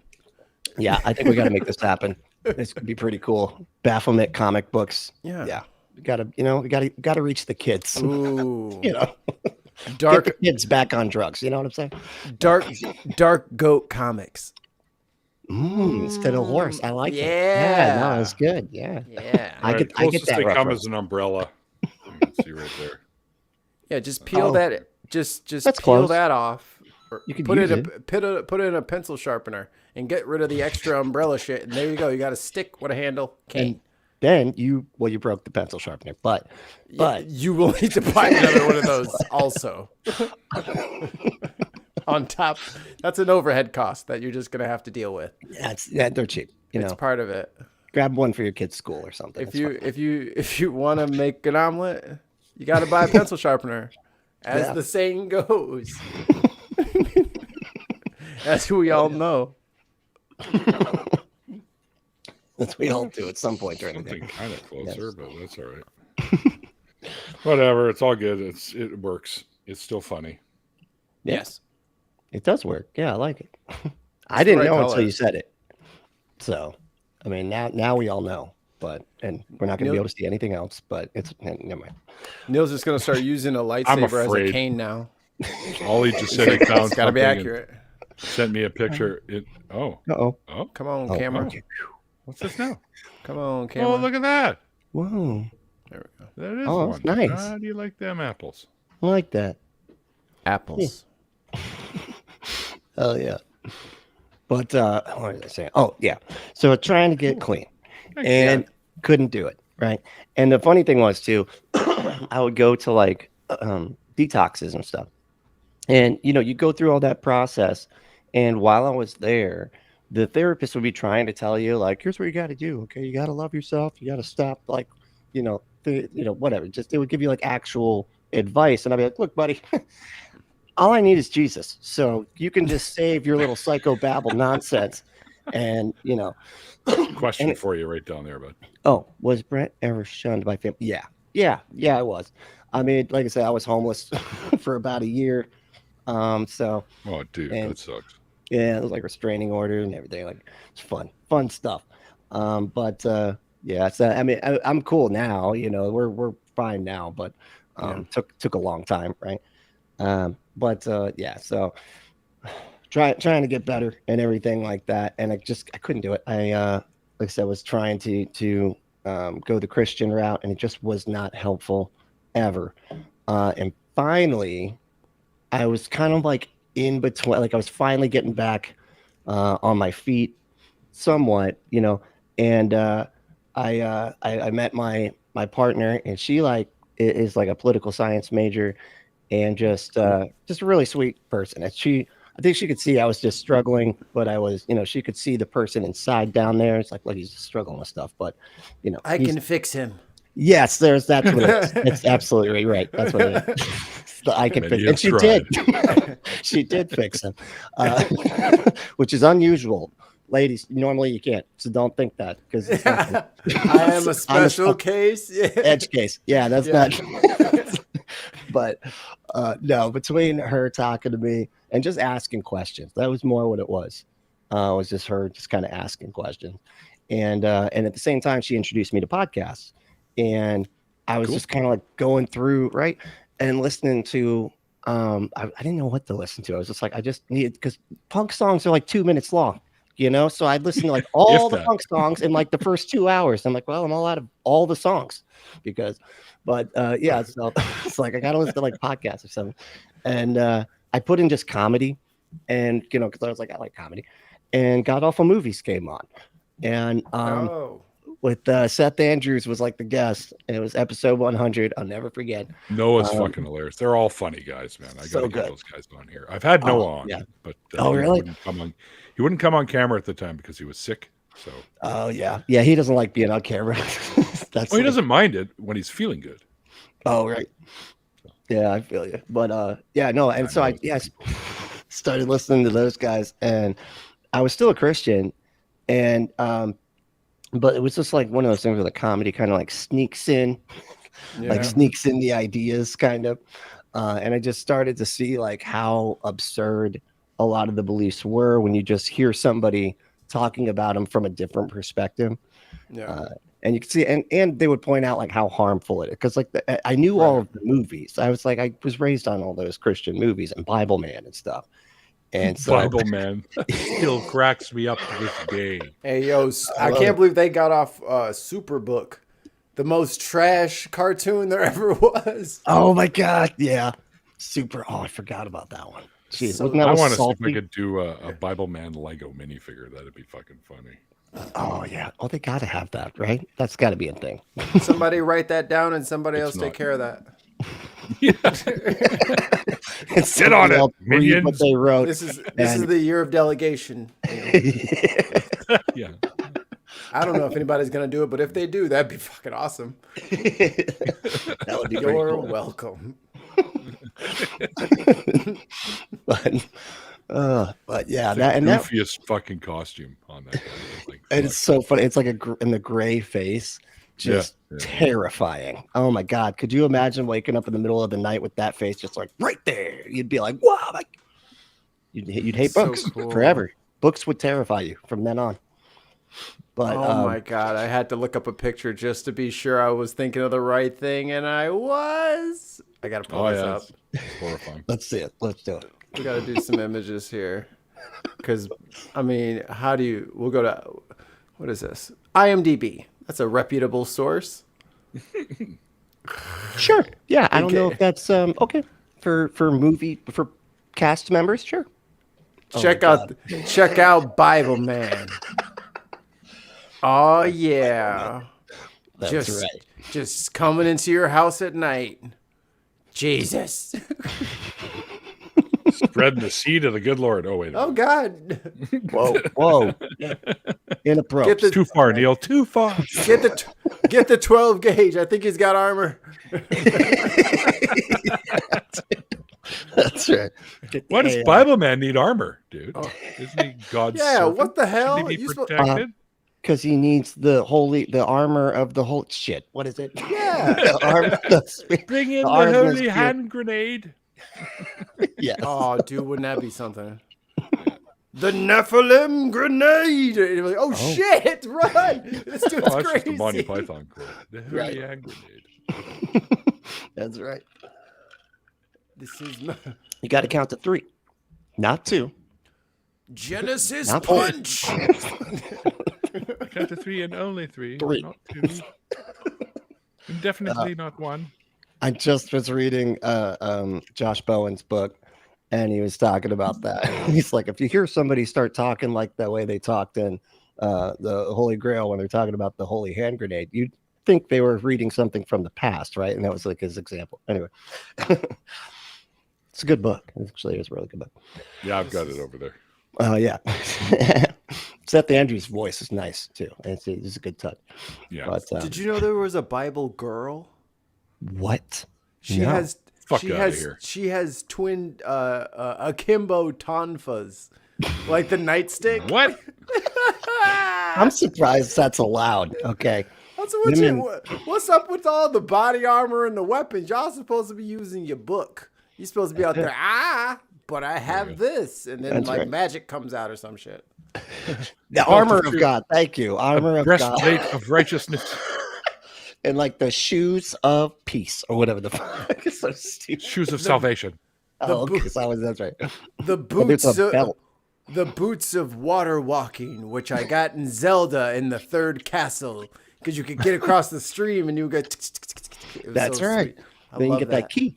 Yeah, I think we got to make this happen. This could be pretty cool. Baphomet comic books. Yeah. Yeah. We gotta reach the kids. Ooh. You know, Dark, get the kids back on drugs. You know what I'm saying? dark goat comics. Instead of horse, I like it. Yeah. No, it's good. Yeah, Yeah. I get Closest that they come reference. as an umbrella. You can see right there. Yeah, just peel Oh. that. Just That's peel close. that off. Or You could put use it. Put it in a pencil sharpener and get rid of the extra umbrella shit. And there you go. You got a stick with a handle. Cane. And then you broke the pencil sharpener, but You will need to buy another one of those also. On top, that's an overhead cost that you're just gonna have to deal with. they're cheap. It's part of it. Grab one for your kid's school or something. If you want to make an omelet, you got to buy a pencil sharpener, as the saying goes. As we all know. That's we all do at some point during the day. Something kind of closer, but that's all right. Whatever, it's all good. It works. It's still funny. Yes. It does work. Yeah, I like it. I didn't know color. until you said it. So, I mean, now we all know. And we're not going to be able to see anything else. But never mind. Neil's just gonna start using a lightsaber as a afraid. cane now. Ollie just said he found It's got to be something and accurate. sent me a picture. Oh, Come on, camera. Okay. what's this now? Come on, camera. Oh, look at that. Whoa, There we go. That is Oh, one. that's nice. How do you like them apples? I like that. Apples. Oh yeah. But what was I saying? Oh yeah. So trying to get clean and couldn't do it. Right. And the funny thing was too, I would go to like detoxes and stuff. And you go through all that process. And while I was there, the therapist would be trying to tell you, like, here's what you got to do. Okay. You got to love yourself. You got to stop, like, whatever. Just they would give you like actual advice. And I'd be like, look, buddy, all I need is Jesus. So you can just save your little psychobabble nonsense. And, Question for you right down there, bud. Oh, was Brent ever shunned by family? Yeah, I was. I mean, like I said, I was homeless for about a year. Oh, dude, that sucks. Yeah, it was like restraining order and everything. Like, it's fun stuff. Yeah, so I mean, I'm cool now. We're fine now, but took a long time, right? Yeah, so trying to get better and everything like that, and I couldn't do it. Like I said, was trying to go the Christian route, and it just was not helpful ever. And finally, I was kind of like in between, like I was finally getting back on my feet somewhat, and I met my partner, and she is like a political science major, and just a really sweet person. And I think she could see I was just struggling, but I was, she could see the person inside down there. It's like, look, he's just struggling with stuff, but I can fix him. Yes, that's what it is. It's absolutely right. That's what it is. I can fix him. And she did. She did fix him, which is unusual. Ladies, normally you can't. So don't think that, because I am a special case. Edge case. Yeah, that's not. But no, between her talking to me and just asking questions, that was more what it was. It was just her just kind of asking questions. And at the same time, she introduced me to podcasts. And I was just kind of like going through, right, and listening to, I didn't know what to listen to. I was just like, I just need, because punk songs are like 2 minutes long, so I'd listen to like all the punk songs in like the first 2 hours. I'm like, well, I'm all out of all the songs so it's like, I got to listen to like podcasts or something. And I put in just comedy, and, because I was like, I like comedy, and God Awful Movies came on. And with Seth Andrews was like the guest, and it was episode 100. I'll never forget. Noah's fucking hilarious. They're all funny guys, man. I gotta So get good. those guys on here. I've had Noah on, but really? He wouldn't come on camera at the time because he was sick. So he doesn't like being on camera. he doesn't mind it when he's feeling good. Oh, right. Yeah, I feel you. But and so I started listening to those guys, and I was still a Christian, and but it was just like one of those things where the comedy kind of like sneaks in, sneaks in the ideas kind of. And I just started to see like how absurd a lot of the beliefs were when you just hear somebody talking about them from a different perspective. Yeah. And you can see, and they would point out like how harmful it is. Because like I knew all of the movies. I was was raised on all those Christian movies and Bible Man and stuff. And so, Bible Man still cracks me up to this day. Hey, yo, I can't believe they got off Superbook the most trash cartoon there ever was. Oh my god, yeah, super. Oh, I forgot about that one. Jeez, So- wasn't that I was want to see if I salty? could do a Bible Man Lego minifigure. That'd be fucking funny. Oh yeah. Oh, they gotta have that, right? That's got to be a thing. Somebody write that down and somebody It's else take not. care of that. Get on it, minions. What they wrote. This is And- the year of delegation. Yeah. I don't know if anybody's gonna do it, but if they do, that'd be fucking awesome. That would be pretty You're cool. welcome. But yeah, The that and that goofiest fucking costume on that guy. Like, and it's so funny. It's like in the gray face, just Yeah. terrifying. Oh my god, could you imagine waking up in the middle of the night with that face just like right there? You'd be like, wow, like you'd hate So books cool. forever. Books would terrify you from then on. But Oh my god, I had to look up a picture just to be sure I was thinking of the right thing, and I was. I gotta pull oh this yeah, up. it's horrifying. let's see it. Let's do it. We gotta do some images here, because I mean, how do you? We'll go to what is this? IMDb. That's a reputable source. Sure. Yeah, I don't know Okay. if that's okay for cast members. Sure. Oh check my out Bible Man. Oh yeah, That's just right. just coming into your house at night. Jesus. Spreading the seed of the good Lord. Oh wait, a Oh minute. God. Whoa. Inappropriate. Get the Too far, Neil. Too far. Get the 12 gauge. I think he's got armor. That's right. Why does Bible Man need armor, dude? Isn't he God's Yeah, servant? what the hell? Shouldn't he be You spo- protected? Because he needs the armor of the whole shit. What is it? Yeah. The armor of the spirit. Bring in the the arm of the holy spirit. hand grenade. Yes. Oh, dude, wouldn't that be something? The Nephilim grenade. And you're like, oh shit, run! This dude's Oh, that's crazy. just a Monty Python quote. The holy Right. hand grenade. That's right. This is my You got to count to 3, not 2. Genesis Not four. punch. Count to 3 and only 3. 3. Not 2. And definitely not 1. I just was reading Josh Bowen's book, and he was talking about that. He's like, if you hear somebody start talking like the way they talked in the Holy Grail when they're talking about the holy hand grenade, you'd think they were reading something from the past, right? And that was like his example. Anyway, it's a good book. Actually, it's a really good book. Yeah, I've got it over there. Oh yeah. Seth Andrews' voice is nice too. It's a good touch. Yeah. But Did you know there was a Bible girl? what? She No. has Fuck she outta has here. she has twin akimbo tonfas, like the nightstick. What? I'm surprised that's allowed. Okay. What's up with all the body armor and the weapons? Y'all supposed to be using your book. You're supposed to be out there. But I have this, and then That's like right. magic comes out or some shit. The armor of God. Thank you. Armor of God. Breastplate of righteousness. And like the shoes of peace or whatever the fuck. It's so stupid. Shoes of salvation. Oh, boot- okay, that's right. The But there's boots a belt. the boots of water walking, which I got in Zelda in the third castle, because you could get across the stream and you would go. It was That's so right. sweet. I Then you love get that key.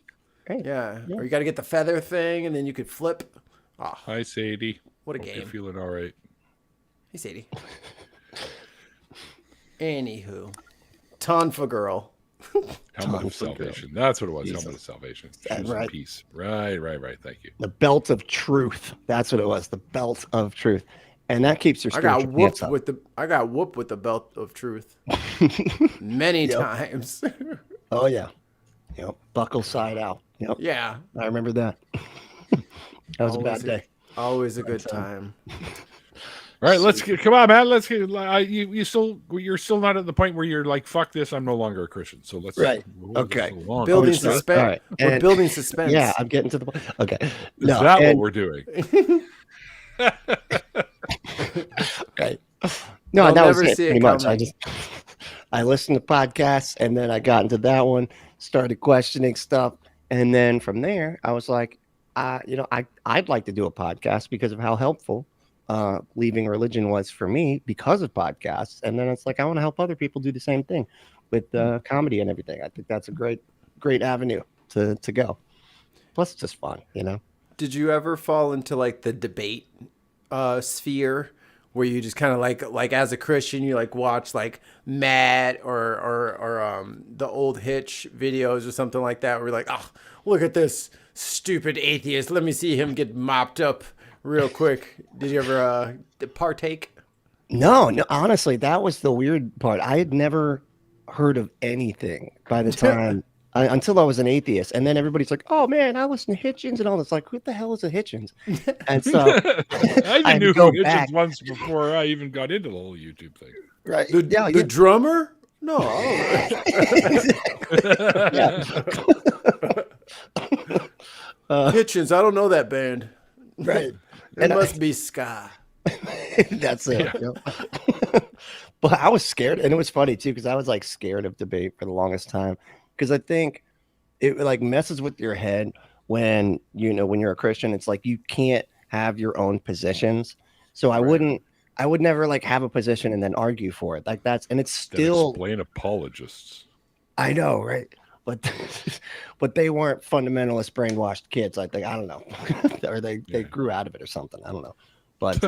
Right. Yeah. Or you got to get the feather thing, and then you could flip. Oh, Hi, Sadie. what a Hope you're game! feeling all right. Hey, Sadie. Anywho, Tonfa girl. Helmet of salvation. That's what it was. Helmet of salvation. That's Shoes right. of peace. Right. Thank you. The belt of truth. That's what it was. The belt of truth. And that keeps your I got spiritual pants whooped up. with the belt of truth many times. Oh yeah. Yep. Buckle side out. Yep. Yeah, I remember that. That was a bad day. always a good time. All right, let's get. Come on, man. Let's get. You're still not at the point where you're like, fuck this. I'm no longer a Christian. So let's. Right. we'll Okay. go along. Building All suspense. right. We're And- building suspense. Yeah, I'm getting to the point. Okay. Is No, that and- what we're doing? Right. No, I'll that was never it see it pretty much. coming. I listened to podcasts and then I got into that one, started questioning stuff. And then from there, I was like, I'd like to do a podcast because of how helpful leaving religion was for me because of podcasts. And then it's like, I want to help other people do the same thing. comedy and everything. I think that's a great avenue to go. Plus, it's just fun, you know. Did you ever fall into like the debate sphere where you just kind of like as a Christian you like watch like Matt or the old Hitch videos or something like that where you're like, oh, look at this stupid atheist, let me see him get mopped up real quick. Did you ever partake? No, honestly, that was the weird part. I had never heard of anything by the time until I was an atheist, and then everybody's like, "Oh man, I listen to Hitchens and all this." Like, what the hell is a Hitchens? And so I even knew who Hitchens was before I even got into the whole YouTube thing. Right? The drummer? No. Hitchens, I don't know that band. Right. It must be ska. That's it. Yeah. But I was scared, and it was funny too because I was like scared of debate for the longest time because I think it like messes with your head when you're a Christian. It's like you can't have your own positions. So I would never like have a position and then argue for it. Like and it's still explain apologists. I know, right? But they weren't fundamentalist brainwashed kids. I think I don't know, or they grew out of it or something. I don't know. But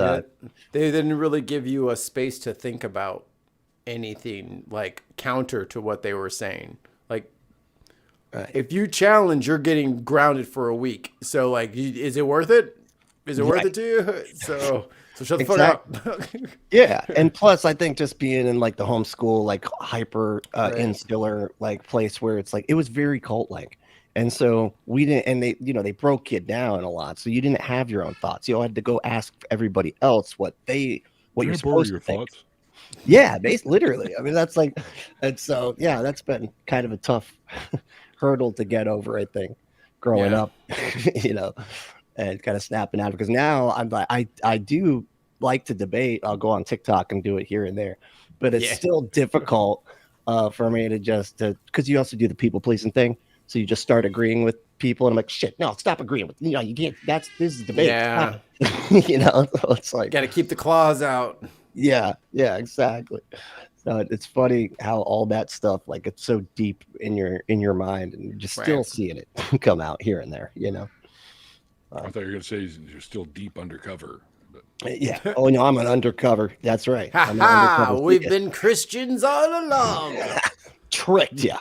they didn't really give you a space to think about anything like counter to what they were saying. Like, if you challenge, you're getting grounded for a week. So, like, is it worth it? Is it worth it to you? So shut the fuck up. Yeah, and plus, I think just being in like the homeschool, like hyper insular like place where it's like it was very cult like. And so we didn't, and they broke you down a lot. So you didn't have your own thoughts. You had to go ask everybody else what you're supposed to think. Thoughts? Yeah, literally. I mean, that's like, and so yeah, that's been kind of a tough hurdle to get over. I think growing up, and kind of snapping out because now I'm like, I do like to debate. I'll go on TikTok and do it here and there, but it's still difficult for me to because you also do the people pleasing thing. So you just start agreeing with people, and I'm like, shit, no, stop agreeing with. You can't. This is debate. Yeah. So it's like got to keep the claws out. Yeah, exactly. So it's funny how all that stuff, like, it's so deep in your mind, and you're just still seeing it come out here and there. I thought you were going to say you're still deep undercover. But... Yeah. Oh no, I'm an undercover. That's right. We've been Christians all along. Tricked you.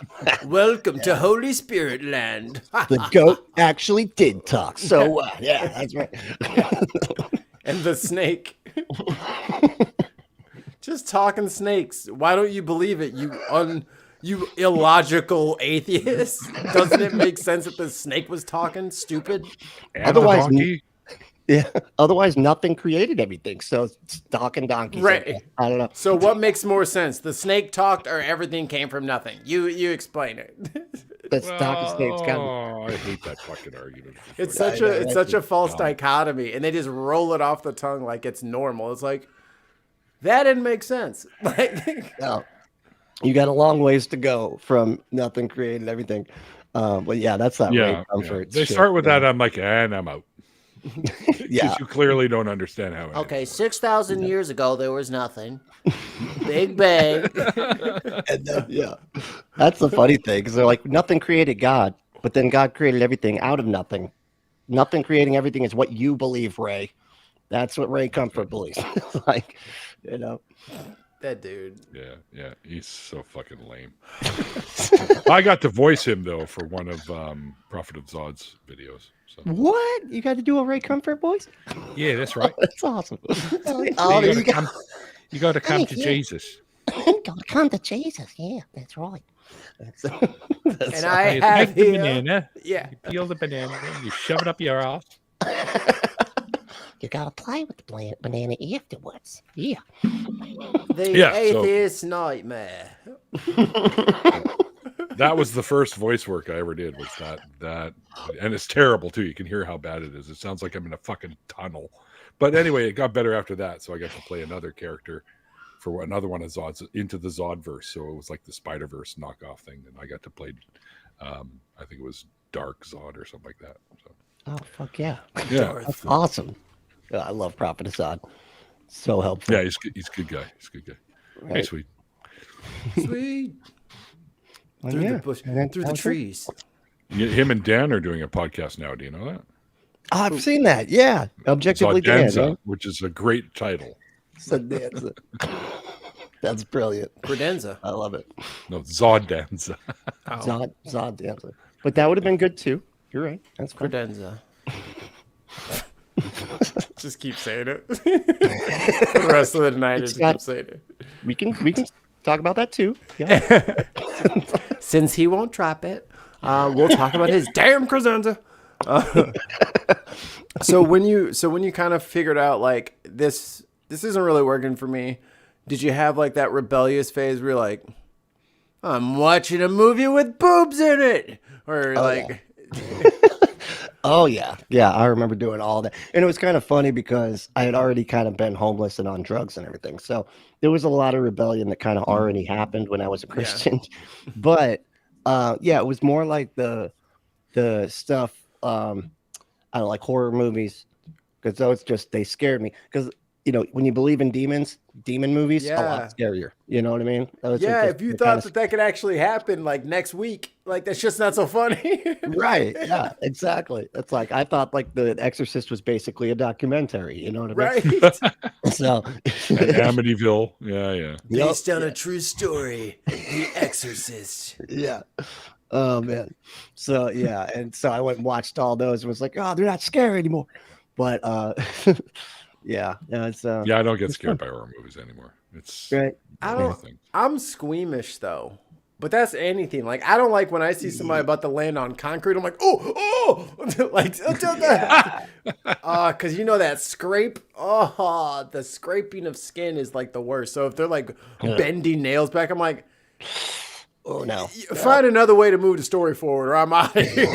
Welcome to Holy Spirit land. The goat actually did talk. So yeah, that's right. And the snake. Just talking snakes. Why don't you believe it, you illogical atheist? Doesn't it make sense that the snake was talking? Stupid. Otherwise, nothing created everything. So it's talking donkeys. Right. I don't know. So what makes more sense? The snake talked, or everything came from nothing? You explain it. That's talking snakes. I hate that fucking argument. It's such a false dichotomy, and they just roll it off the tongue like it's normal. It's like that didn't make sense. No, you got a long ways to go from nothing created everything. But yeah, that's not right comfort. They start with that. I'm like, and I'm out. Yeah, you clearly don't understand how. Okay, 6,000 years ago there was nothing. Big bang. And that's the funny thing because they're like nothing created God, but then God created everything out of nothing. Nothing creating everything is what you believe, Ray. That's what Ray Comfort believes. Like, that dude. Yeah, he's so fucking lame. I got to voice him though for one of Prophet of Zod's videos. So. What? You got to do a Ray Comfort voice? Yeah, that's right. That's awesome. You got to come to Jesus. Gotta come to Jesus. Yeah, that's right. And I have the banana. Yeah. You peel the banana, you shove it up your ass. You gotta play with the banana afterwards. Yeah. The atheist nightmare. That was the first voice work I ever did. Was that, and it's terrible too. You can hear how bad it is. It sounds like I'm in a fucking tunnel. But anyway, it got better after that. So I got to play another character for another one of Zod's into the Zodverse. So it was like the Spider-Verse knockoff thing, and I got to play. I think it was Dark Zod or something like that. So. Oh fuck yeah! Yeah, that's awesome. Yeah, I love Prophet of Zod. So helpful. Yeah, he's a good guy. He's a good guy. Right. Hey, sweet. Well, through yeah. the bush, And then through that the was it. trees. Him and Dan are doing a podcast now. Do you know that? Oh, I've seen that. Yeah. Objectively Dan. Zaudanza, Right? which is a great title. Zaudanza. That's brilliant. Credenza. I love it. No, Zaudanza. Zaudanza. But that would have been good too. You're right. That's fine. Credenza. Just keep saying it. For the rest of the night, It's just got- keep saying it. We can talk about that too. Yeah. Since he won't drop it, we'll talk about his damn credenza. So when you kind of figured out like this isn't really working for me, did you have like that rebellious phase where you're like, I'm watching a movie with boobs in it, or Oh yeah. Yeah. I remember doing all that. And it was kind of funny because I had already kind of been homeless and on drugs and everything. So there was a lot of rebellion that kind of already happened when I was a Christian. But yeah, it was more like the stuff I don't like horror movies because those just they scared me because when you believe in demons, demon movies a Yeah. lot scarier. You know what I mean? Those are yeah, just- if you they're thought kinda that could actually happen like next week, like that's just not so funny. right. Yeah, exactly. It's like I thought like The Exorcist was basically a documentary. You know what I mean? Right. So And Amityville. Yeah, yeah. Yep. Based on a true story, The Exorcist. Yeah. Oh man. So yeah, and so I went and watched all those and was like, oh, they're not scary anymore. But yeah, it's Yeah, I don't get scared by horror movies anymore. It's right. I don't- nothing. I'm squeamish though, but that's anything. Like I don't like when I see somebody about to land on concrete. I'm like, oh, like, because that scrape. Oh, the scraping of skin is like the worst. So if they're like bending nails back, I'm like, Oh no. find another way to move the story forward, or I'm out of here.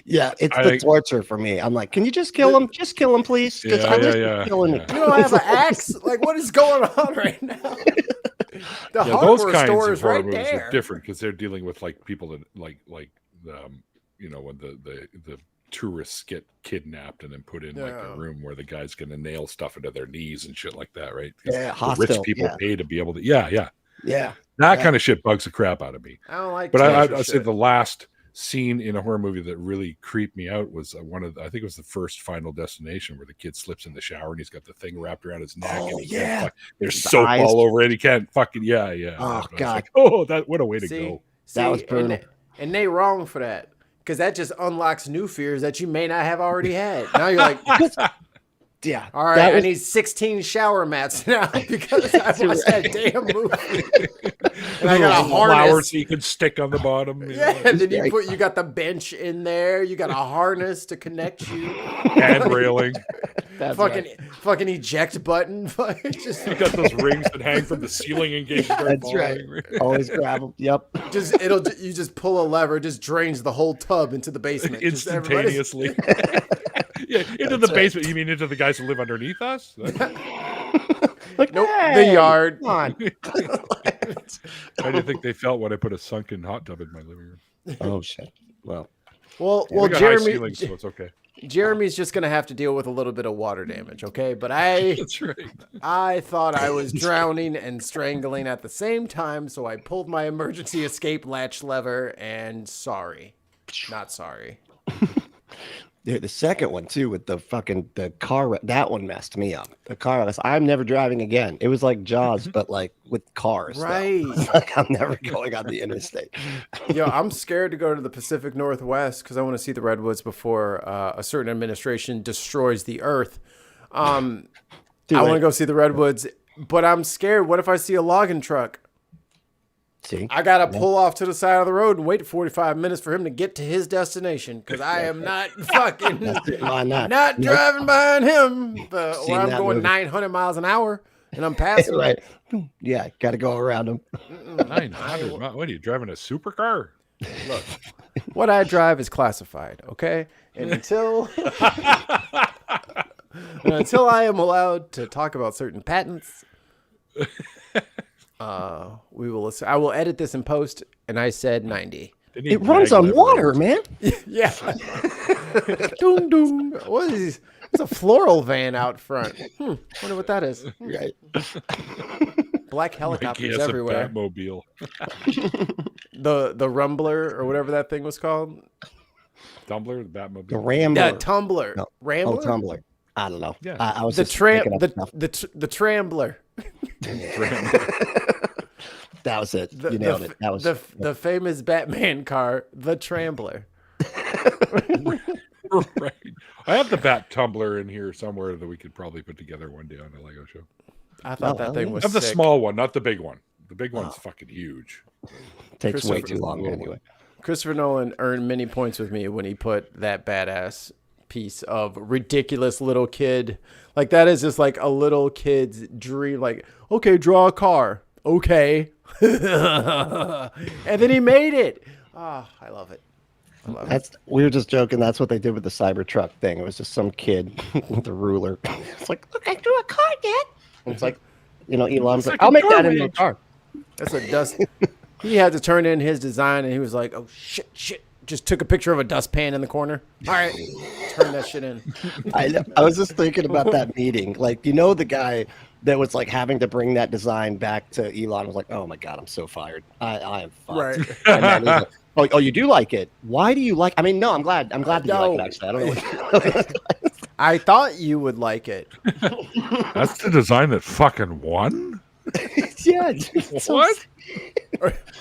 Yeah, it's I the think- torture for me. I'm like, can you just kill him? Just kill him, please. Because Yeah, I yeah, listen yeah, to killing me. yeah. You don't have an axe? Like, what is going on right now? The Yeah, those hardware kinds store of is horror right movies there. are different because they're dealing with like people that like when the tourists get kidnapped and then put in like Yeah. a room where the guy's gonna nail stuff into their knees and shit like that, right? 'Cause Yeah, the hostile. rich people Yeah. pay to be able to. Yeah. Yeah. That Yeah. kind of shit bugs the crap out of me. I don't like But torture I'd say shit. the last scene in a horror movie that really creeped me out was I think it was the first Final Destination where the kid slips in the shower and he's got the thing wrapped around his neck Oh, and he yeah. can't there's The soap eyes. all over it. He can't fucking yeah. Oh, I was God. like, oh, that what a way to See, go. That was brutal. And they wrong for that because that just unlocks new fears that you may not have already had. Now you're like, Yeah. all right, that I was- need 16 shower mats now because I watched that damn movie. And I got a Flowers harness. so you can stick on the bottom. you Yeah, know, and then Right. you got the bench in there. You got a harness to connect you. hand railing. that's fucking right. fucking eject button. Just You got those rings that hang from the ceiling in case you start That's right. falling. Always grab them. Yep. you just pull a lever, it just drains the whole tub into the basement. Just everybody's- Instantaneously. Yeah, into the basement. You mean into the guys who live underneath us? Like, Nope, hey, the yard. Come on. How do you think they felt when I put a sunken hot tub in my living room? Oh shit. Well, Well, We got high Jeremy, ceilings, so it's okay. Jeremy's just gonna have to deal with a little bit of water damage, okay? But I That's right. thought I was drowning and strangling at the same time, so I pulled my emergency escape latch lever, and sorry, not sorry. dude, the second one too with the car. That one messed me up. The car. I'm never driving again. It was like Jaws, but like with cars. though. Right. Like I'm never going on the interstate. Yo, I'm scared to go to the Pacific Northwest because I want to see the redwoods before a certain administration destroys the earth. Do I want to it. go see the redwoods, but I'm scared. What if I see a logging truck? See. I gotta pull off to the side of the road and wait 45 minutes for him to get to his destination because I am not fucking Why not? not driving behind him. Seen Or I'm that going movie. 900 miles an hour and I'm passing. Right. Yeah. Got to go around them. 900. What are you driving a supercar? Look, what I drive is classified, okay? And until I am allowed to talk about certain patents, we will. I will edit this in post, and I said 90. Didn't he It runs drag on that water, road? man. Yeah. Doom doom. What is this? It's a floral van out front. Wonder what that is. Right. black Mikey helicopters has everywhere. a Batmobile. The Rumbler or whatever that thing was called. Tumbler, the The Batmobile. Rambler. Yeah, Tumbler. No. Oh, Rambler. Tumbler. I don't know. Yeah. I was The just making tramp. up The stuff. the Trambler. That was it. The, You nailed it. That was the famous Batman car, the Trambler. Right. I have the Bat Tumbler in here somewhere that we could probably put together one day on a Lego show. I thought that thing I was have the sick. small one, not the big one. The big one's fucking huge. takes way Christopher- too long anyway. Christopher Nolan earned many points with me when he put that badass piece of ridiculous little kid. Like, that is just like a little kid's dream. Like, okay, draw a car. Okay. And then he made it. Ah, I love it. I love it. We were just joking. That's what they did with the Cybertruck thing. It was just some kid with a ruler. It's like, look, I drew a car, Dad. And it's like, Elon's like, I'll make that into a car. That's a dust. He had to turn in his design, and he was like, oh, shit. Just took a picture of a dustpan in the corner. All right. Turn that shit in. I was just thinking about that meeting. Like, the guy that was like having to bring that design back to Elon was like, oh my God, I'm so fired. I am fucked. Right. And then he's like, oh, you do like it? Why do you like? I mean, no, I'm glad that you like it. Actually, I don't know. I thought you would like it. That's the design that fucking won? Yeah. it's so What?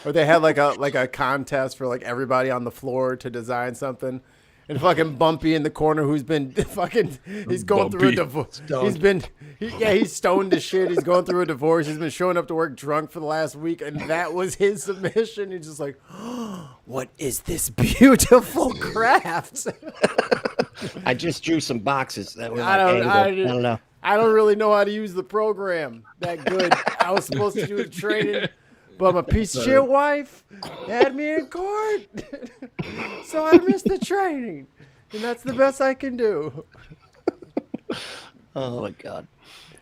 Or they had like a contest for like everybody on the floor to design something. And fucking Bumpy in the corner, who's been he's going through a divorce. He's stoned to shit. He's going through a divorce. He's been showing up to work drunk for the last week, and that was his submission. He's just like, oh, what is this beautiful craft? I just drew some boxes that were I don't know. I don't really know how to use the program that good. I was supposed to do the training, but my piece of shit wife had me in court, so I missed the training, and that's the best I can do. Oh my God.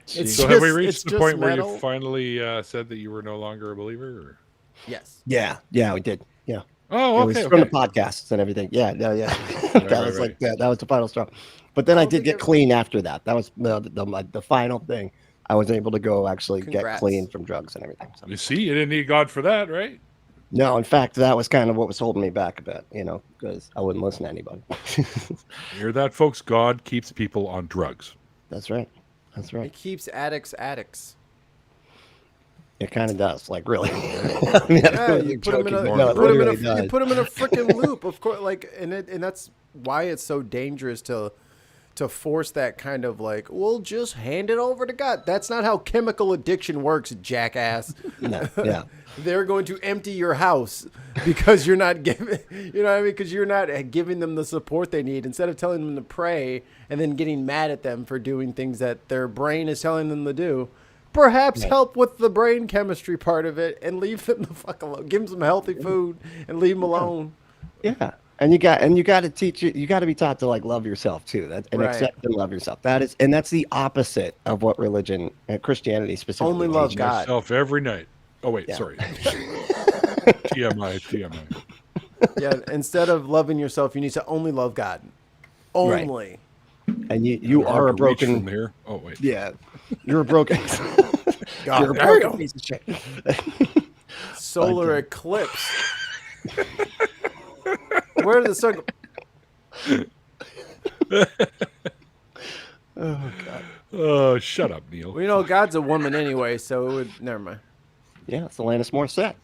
So have we reached the point where you finally said that you were no longer a believer? Or? Yes. Yeah, we did. Yeah. Oh, It was from the podcasts and everything. Yeah. That was like that was the final straw. But then I did get clean after that. That was the final thing. I was able to go actually get clean from drugs and everything. So. You see, you didn't need God for that, right? No, in fact, that was kind of what was holding me back a bit, because I wouldn't listen to anybody. You hear that, folks? God keeps people on drugs. That's right. It keeps addicts. It kind of does, like really. Yeah, you put them in a freaking loop, of course. Like, and that's why it's so dangerous to force that kind of like, well, just hand it over to God. That's not how chemical addiction works, jackass. No, yeah. They're going to empty your house because you're not giving, because you're not giving them the support they need. Instead of telling them to pray and then getting mad at them for doing things that their brain is telling them to do, perhaps help with the brain chemistry part of it and leave them the fuck alone. Give them some healthy food and leave them alone. Yeah. And you got to teach you got to be taught to like love yourself too. Accept and love yourself. That's the opposite of what religion and Christianity specifically only love teaches. God. Yourself every night. Oh wait, sorry. TMI. Yeah, instead of loving yourself, you need to only love God. Only. And you are a broken from here. Oh wait. Yeah. You're a broken God, you're a broken piece of shit. Solar eclipse. Where did the sun go? Oh God. Oh, shut up, Neil. Well, God's a woman anyway, so it would never mind. Yeah, it's Alanis Morissette.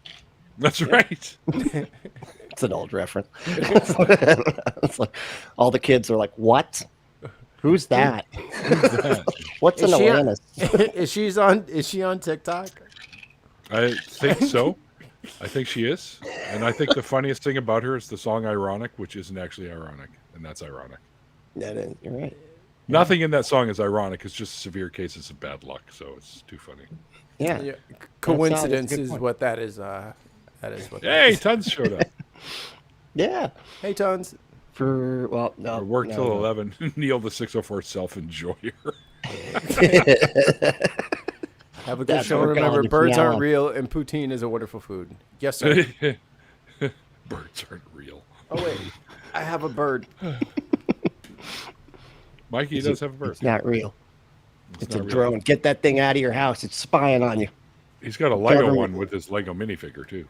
That's right. It's an old reference. It's like all the kids are like, "What? Who's that? What's an Alanis?" Is she on TikTok? I think so. I think she is. And I think the funniest thing about her is the song Ironic, which isn't actually ironic. And that's ironic. That is, you're right. Nothing in that song is ironic. It's just severe cases of bad luck. So it's too funny. Yeah. Coincidence That's a good is point. what that is. That is what. Hey, Tons showed up. Yeah. Hey, Tons. No, I worked till no. 11. Neil the 604 self-enjoyer. Have a good That's show. working Remember, on you from birds now aren't on. real, and poutine is a wonderful food. Yes, sir. Birds aren't real. Oh wait, I have a bird. Mikey does have a bird. It's not real. It's a not real. drone. Get that thing out of your house. It's spying on you. He's got a Lego Government- one with his Lego minifigure too.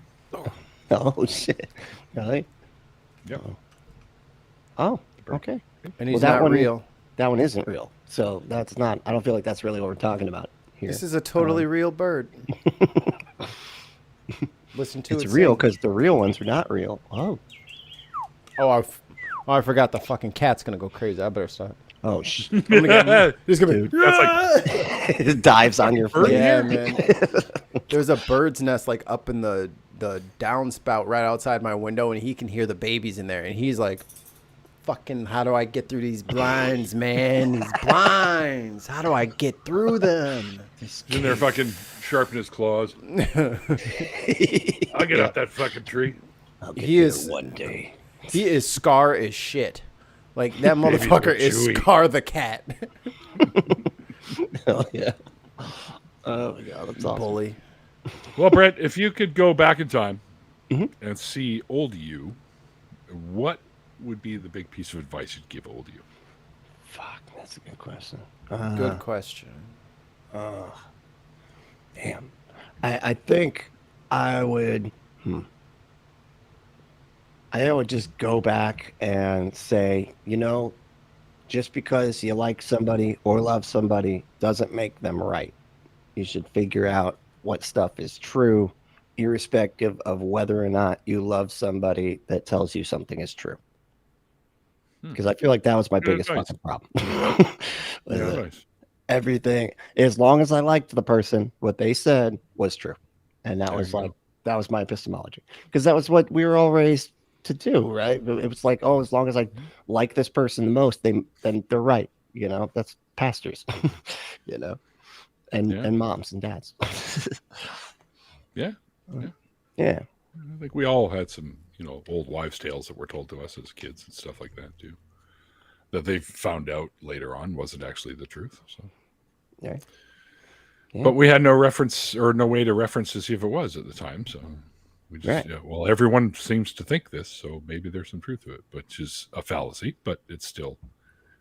Oh shit! Really? Yep. Oh, okay. And he's that not one- real. That one isn't real, so that's not. I don't feel like that's really what we're talking about here. This is a totally real bird. Listen to It's it real sing. because the real ones are not real. Oh, Oh, I forgot the fucking cat's gonna go crazy. I better stop. oh, I'm gonna get. He's gonna Dude. be. That's like it dives on your face. Yeah, man. There's a bird's nest like up in the downspout right outside my window, and he can hear the babies in there, and he's like, "Fucking, how do I get through these blinds, man? These blinds. How do I get through them?" in there fucking sharpen his claws. I'll get up that fucking tree. I'll get He there is- one day. He is Scar as shit. Like that Babies motherfucker are is chewy. Scar the cat. Oh yeah. Oh my god, that's awesome. Bully. Well, Brent, if you could go back in time Mhm. and see old you, what would be the big piece of advice you'd give old you? Fuck, that's a good question. Good question. Damn. I think I would. I would just go back and say, just because you like somebody or love somebody doesn't make them right. You should figure out what stuff is true, irrespective of whether or not you love somebody that tells you something is true. Because I feel like that was my Good biggest advice. fucking problem. Was Yeah, that nice. everything, as long as I liked the person, what they said was true. And that There was you like, go. that was my epistemology. Because that was what we were all raised to do, right? It was like, oh, as long as I like this person the most, then they're right. That's pastors, and Yeah. and moms and dads. Yeah. Yeah. I think we all had some, old wives' tales that were told to us as kids and stuff like that too. That they found out later on wasn't actually the truth. So, Yeah. Yeah. but we had no reference or no way to reference to see if it was at the time. So we just, Right. well, everyone seems to think this, so maybe there's some truth to it, which is a fallacy. But it's still,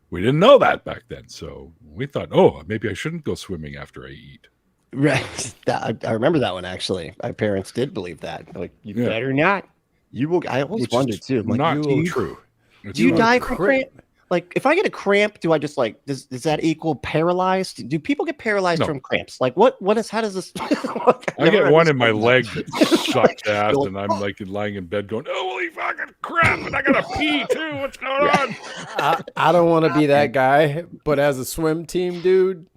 we didn't know that back then, so we thought, oh, maybe I shouldn't go swimming after I eat. Right. I remember that one actually. My parents did believe that. Like, you Yeah. better not. You will. I always Which wondered is too. I'm like, not do you, true. It's do you not die true. from cramp? Like, if I get a cramp, do I just like does that equal paralyzed? Do people get paralyzed No. from cramps? Like, what is? How does this? I get one in my leg that sucks ass, You're like, and I'm like lying in bed going, "Holy fucking crap!" And I gotta pee too. What's going on? I don't want to be that guy, but as a swim team, dude,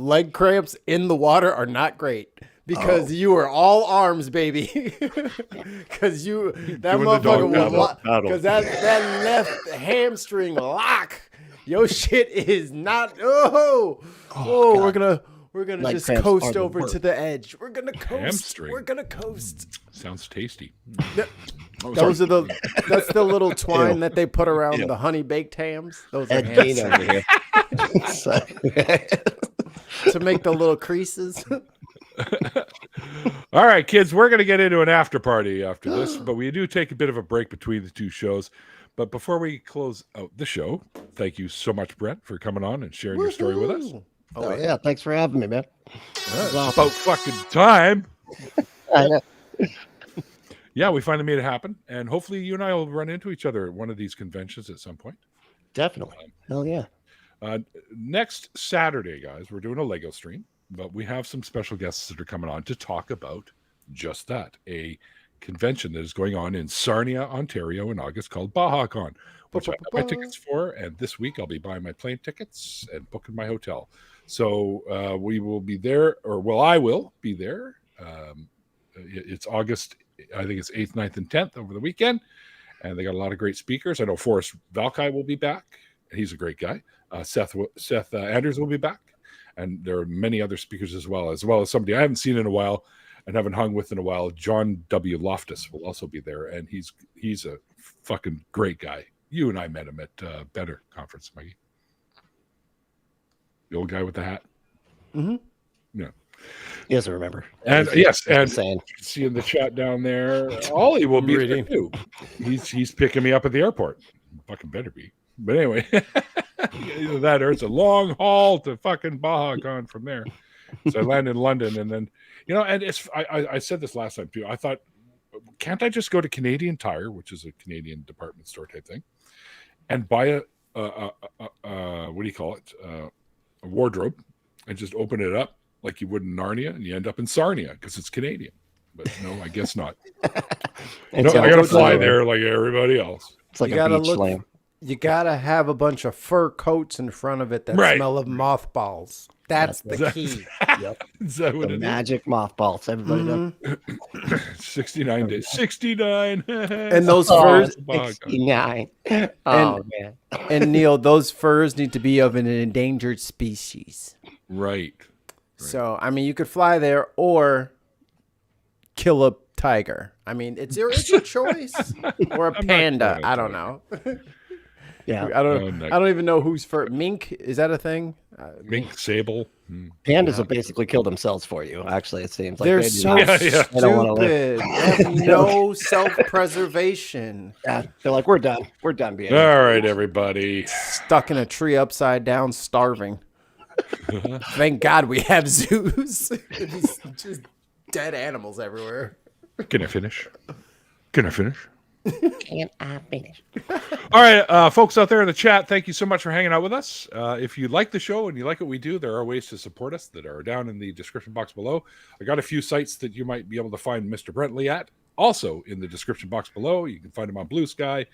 leg cramps in the water are not great because you are all arms, baby. Because that Doing the motherfucker dog will paddle. because that left hamstring lock. Your shit is not. We're gonna Leg just cramps are coast the over to worst. the edge. We're gonna coast. Hamstring. We're gonna coast. Sounds tasty. Yep. Oh, Those sorry. are that's the little twine Ew. that they put around Ew. the honey baked hams. Those are Ed hamstrings. Gein over here. So- To make the little creases. All right, kids, we're going to get into an after party after this, but we do take a bit of a break between the two shows. But before we close out the show, thank you so much, Brent, for coming on and sharing your story with us. Woohoo. Oh yeah, thanks for having me, man. It's about fucking time. I know. Yeah, we finally made it happen. And hopefully you and I will run into each other at one of these conventions at some point. Definitely. Hell yeah. Next Saturday, guys, we're doing a Lego stream, but we have some special guests that are coming on to talk about just that, a convention that is going on in Sarnia, Ontario in August called BajaCon, which I have my tickets for. And this week I'll be buying my plane tickets and booking my hotel. So we will be there, I will be there. It's August, I think it's 8th, 9th, and 10th over the weekend. And they got a lot of great speakers. I know Forrest Valkai will be back. He's a great guy. Seth Anders will be back. And there are many other speakers as well as somebody I haven't seen in a while and haven't hung with in a while. John W. Loftus will also be there. And he's a fucking great guy. You and I met him at Better Conference, Maggie. The old guy with the hat. Mm-hmm. Yeah. He doesn't remember. And yes, and Saying. see in the chat down there, Ollie will be there Reading. too. He's picking me up at the airport. Fucking better be. But anyway, either that or it's a long haul to fucking BajaCon from there. So I landed in London, and then and I said this last time too. I thought, can't I just go to Canadian Tire, which is a Canadian department store type thing, and buy a what do you call it, a wardrobe, and just open it up like you would in Narnia, and you end up in Sarnia because it's Canadian. But no, I guess not. No, I gotta fly there like everybody else. It's like a beach lamb. You gotta have a bunch of fur coats in front of it that smell of mothballs. That's the key. Yep. Is that what The it magic mothballs. Everybody knows. 69 days. 69. And those furs. 69. Oh, man. And Neil, those furs need to be of an endangered species. Right. So, I mean, you could fly there or kill a tiger. I mean, it's your choice. Or a panda. I don't know. Yeah. I don't even know whose fur. Mink, is that a thing? Mink, sable. Pandas will basically kill themselves for you. Actually, it seems like they're they do so not. stupid. They don't want to live. They have no self-preservation. Yeah, they're like, we're done. We're done being. All right, everybody. Stuck in a tree upside down, starving. Thank God we have zoos. Just dead animals everywhere. Can I finish? Can I finish? Can I finish? All right, folks out there in the chat, thank you so much for hanging out with us. If you like the show and you like what we do, there are ways to support us that are down in the description box below. I got a few sites that you might be able to find Mr. Brentley at. Also in the description box below, you can find him on Blue Sky,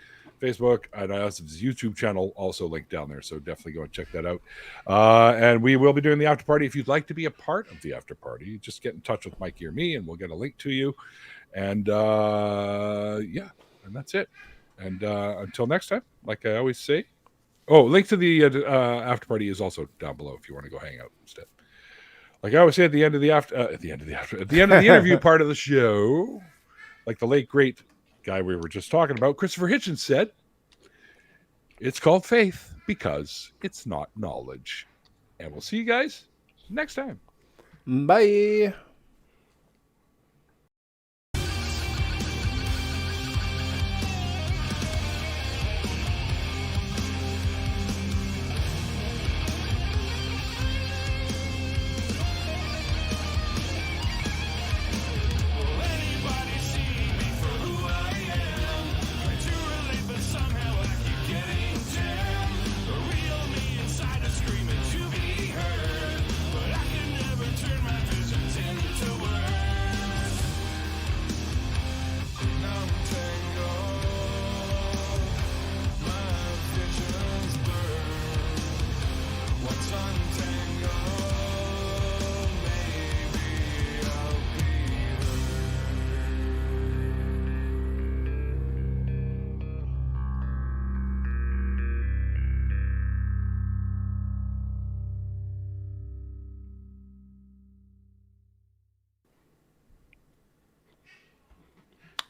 Facebook, and I also have his YouTube channel also linked down there. So definitely go and check that out. And we will be doing the after party. If you'd like to be a part of the after party, just get in touch with Mikey or me, and we'll get a link to you. And yeah. And that's it. And until next time, like I always say, link to the after party is also down below if you want to go hang out instead. Like I always say at the end of the interview part of the show, like the late great guy we were just talking about, Christopher Hitchens said, "It's called faith because it's not knowledge." And we'll see you guys next time. Bye.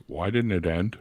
Why didn't it end?